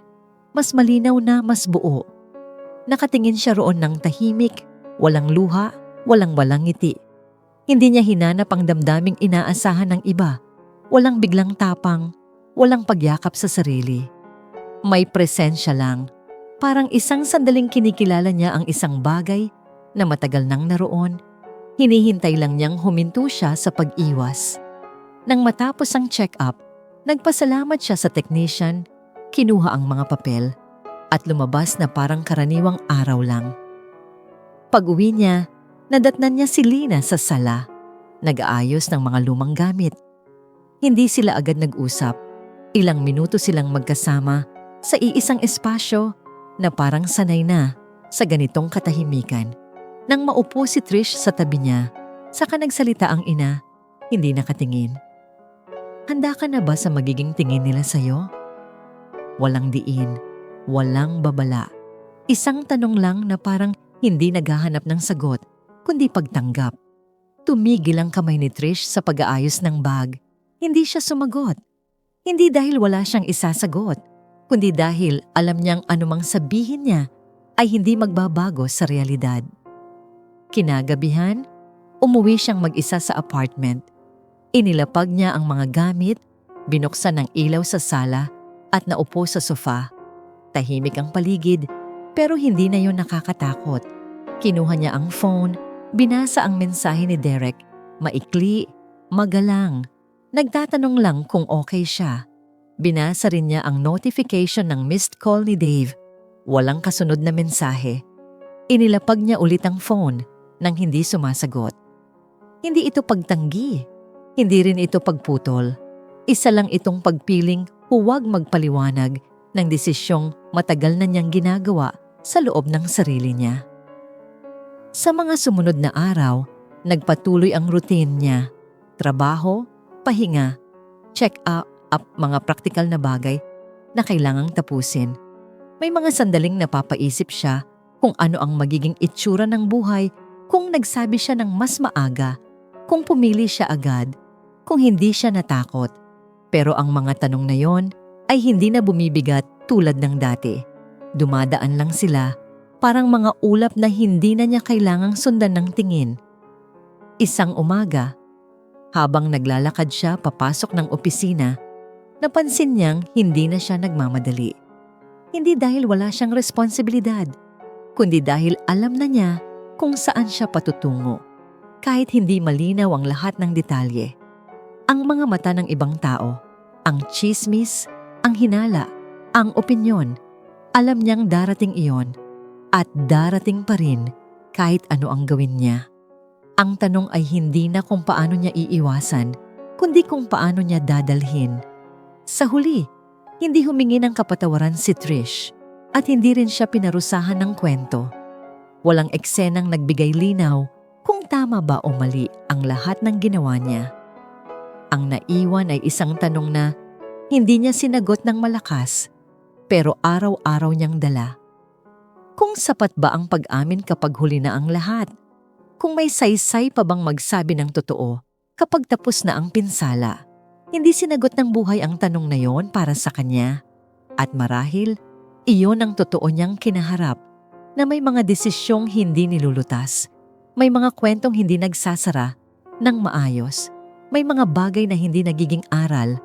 mas malinaw na mas buo. Nakatingin siya roon ng tahimik, walang luha, walang ngiti. Hindi niya hinanap ang damdaming inaasahan ng iba. Walang biglang tapang, walang pagyakap sa sarili. May presensya lang. Parang isang sandaling kinikilala niya ang isang bagay na matagal nang naroon. Hinihintay lang niyang huminto siya sa pag-iwas. Nang matapos ang check-up, nagpasalamat siya sa technician, kinuha ang mga papel, at lumabas na parang karaniwang araw lang. Pag-uwi niya, nadatnan niya si Lina sa sala, nag-aayos ng mga lumang gamit. Hindi sila agad nag-usap. Ilang minuto silang magkasama sa iisang espasyo na parang sanay na sa ganitong katahimikan. Nang maupo si Trish sa tabi niya, saka nagsalita ang ina, hindi nakatingin. Handa ka na ba sa magiging tingin nila sa'yo? Walang diin, walang babala. Isang tanong lang na parang hindi naghahanap ng sagot, kundi pagtanggap. Tumigil ang kamay ni Trish sa pag-aayos ng bag. Hindi siya sumagot. Hindi dahil wala siyang isasagot, kundi dahil alam niyang anumang sabihin niya ay hindi magbabago sa realidad. Kinagabihan, umuwi siyang mag-isa sa apartment. Inilapag niya ang mga gamit, binuksan ang ilaw sa sala at naupo sa sofa. Tahimik ang paligid pero hindi na yon nakakatakot. Kinuha niya ang phone, binasa ang mensahe ni Derek. Maikli, magalang. Nagtatanong lang kung okay siya. Binasa rin niya ang notification ng missed call ni Dave. Walang kasunod na mensahe. Inilapag niya ulit ang phone nang hindi sumasagot. Hindi ito pagtanggi. Hindi rin ito pagputol. Isa lang itong pagpiling huwag magpaliwanag ng desisyong matagal na niyang ginagawa sa loob ng sarili niya. Sa mga sumunod na araw, nagpatuloy ang routine niya. Trabaho, pahinga, check up mga praktikal na bagay na kailangang tapusin. May mga sandaling napapaisip siya kung ano ang magiging itsura ng buhay kung nagsabi siya ng mas maaga, kung pumili siya agad, kung hindi siya natakot. Pero ang mga tanong na yon ay hindi na bumibigat tulad ng dati. Dumadaan lang sila, parang mga ulap na hindi na niya kailangang sundan ng tingin. Isang umaga, habang naglalakad siya papasok ng opisina, napansin niyang hindi na siya nagmamadali. Hindi dahil wala siyang responsibilidad, kundi dahil alam na niya kung saan siya patutungo. Kahit hindi malinaw ang lahat ng detalye. Ang mga mata ng ibang tao, ang tsismis, ang hinala, ang opinyon, alam niyang darating iyon at darating pa rin kahit ano ang gawin niya. Ang tanong ay hindi na kung paano niya iiwasan, kundi kung paano niya dadalhin. Sa huli, hindi humingi ng kapatawaran si Trish at hindi rin siya pinarusahan ng kwento. Walang eksenang nagbigay linaw kung tama ba o mali ang lahat ng ginawa niya. Ang naiwan ay isang tanong na hindi niya sinagot ng malakas, pero araw-araw niyang dala. Kung sapat ba ang pag-amin kapag huli na ang lahat? Kung may saysay pa bang magsabi ng totoo kapag tapos na ang pinsala? Hindi sinagot ng buhay ang tanong na yon para sa kanya. At marahil, iyon ang totoo niyang kinaharap, na may mga desisyong hindi nilulutas, may mga kwentong hindi nagsasara ng maayos, may mga bagay na hindi nagiging aral,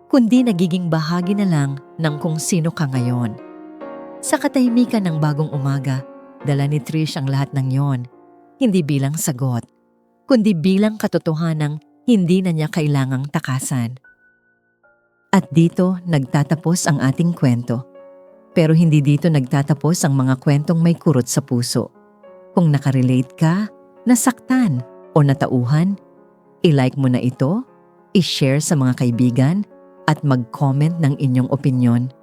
kundi nagiging bahagi na lang ng kung sino ka ngayon. Sa katahimikan ng bagong umaga, dala ni Trish ang lahat ng yon, hindi bilang sagot, kundi bilang katotohanang hindi na niya kailangang takasan. At dito nagtatapos ang ating kwento. Pero hindi dito nagtatapos ang mga kwentong may kurot sa puso. Kung nakarelate ka, nasaktan o natauhan, i-like mo na ito, i-share sa mga kaibigan, at mag-comment ng inyong opinyon.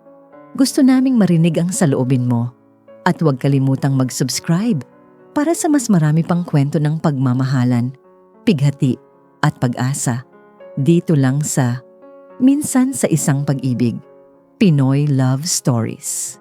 Gusto naming marinig ang saloobin mo. At huwag kalimutang mag-subscribe para sa mas marami pang kwento ng pagmamahalan, pighati at pag-asa. Dito lang sa Minsan sa Isang Pag-ibig, Pinoy Love Stories.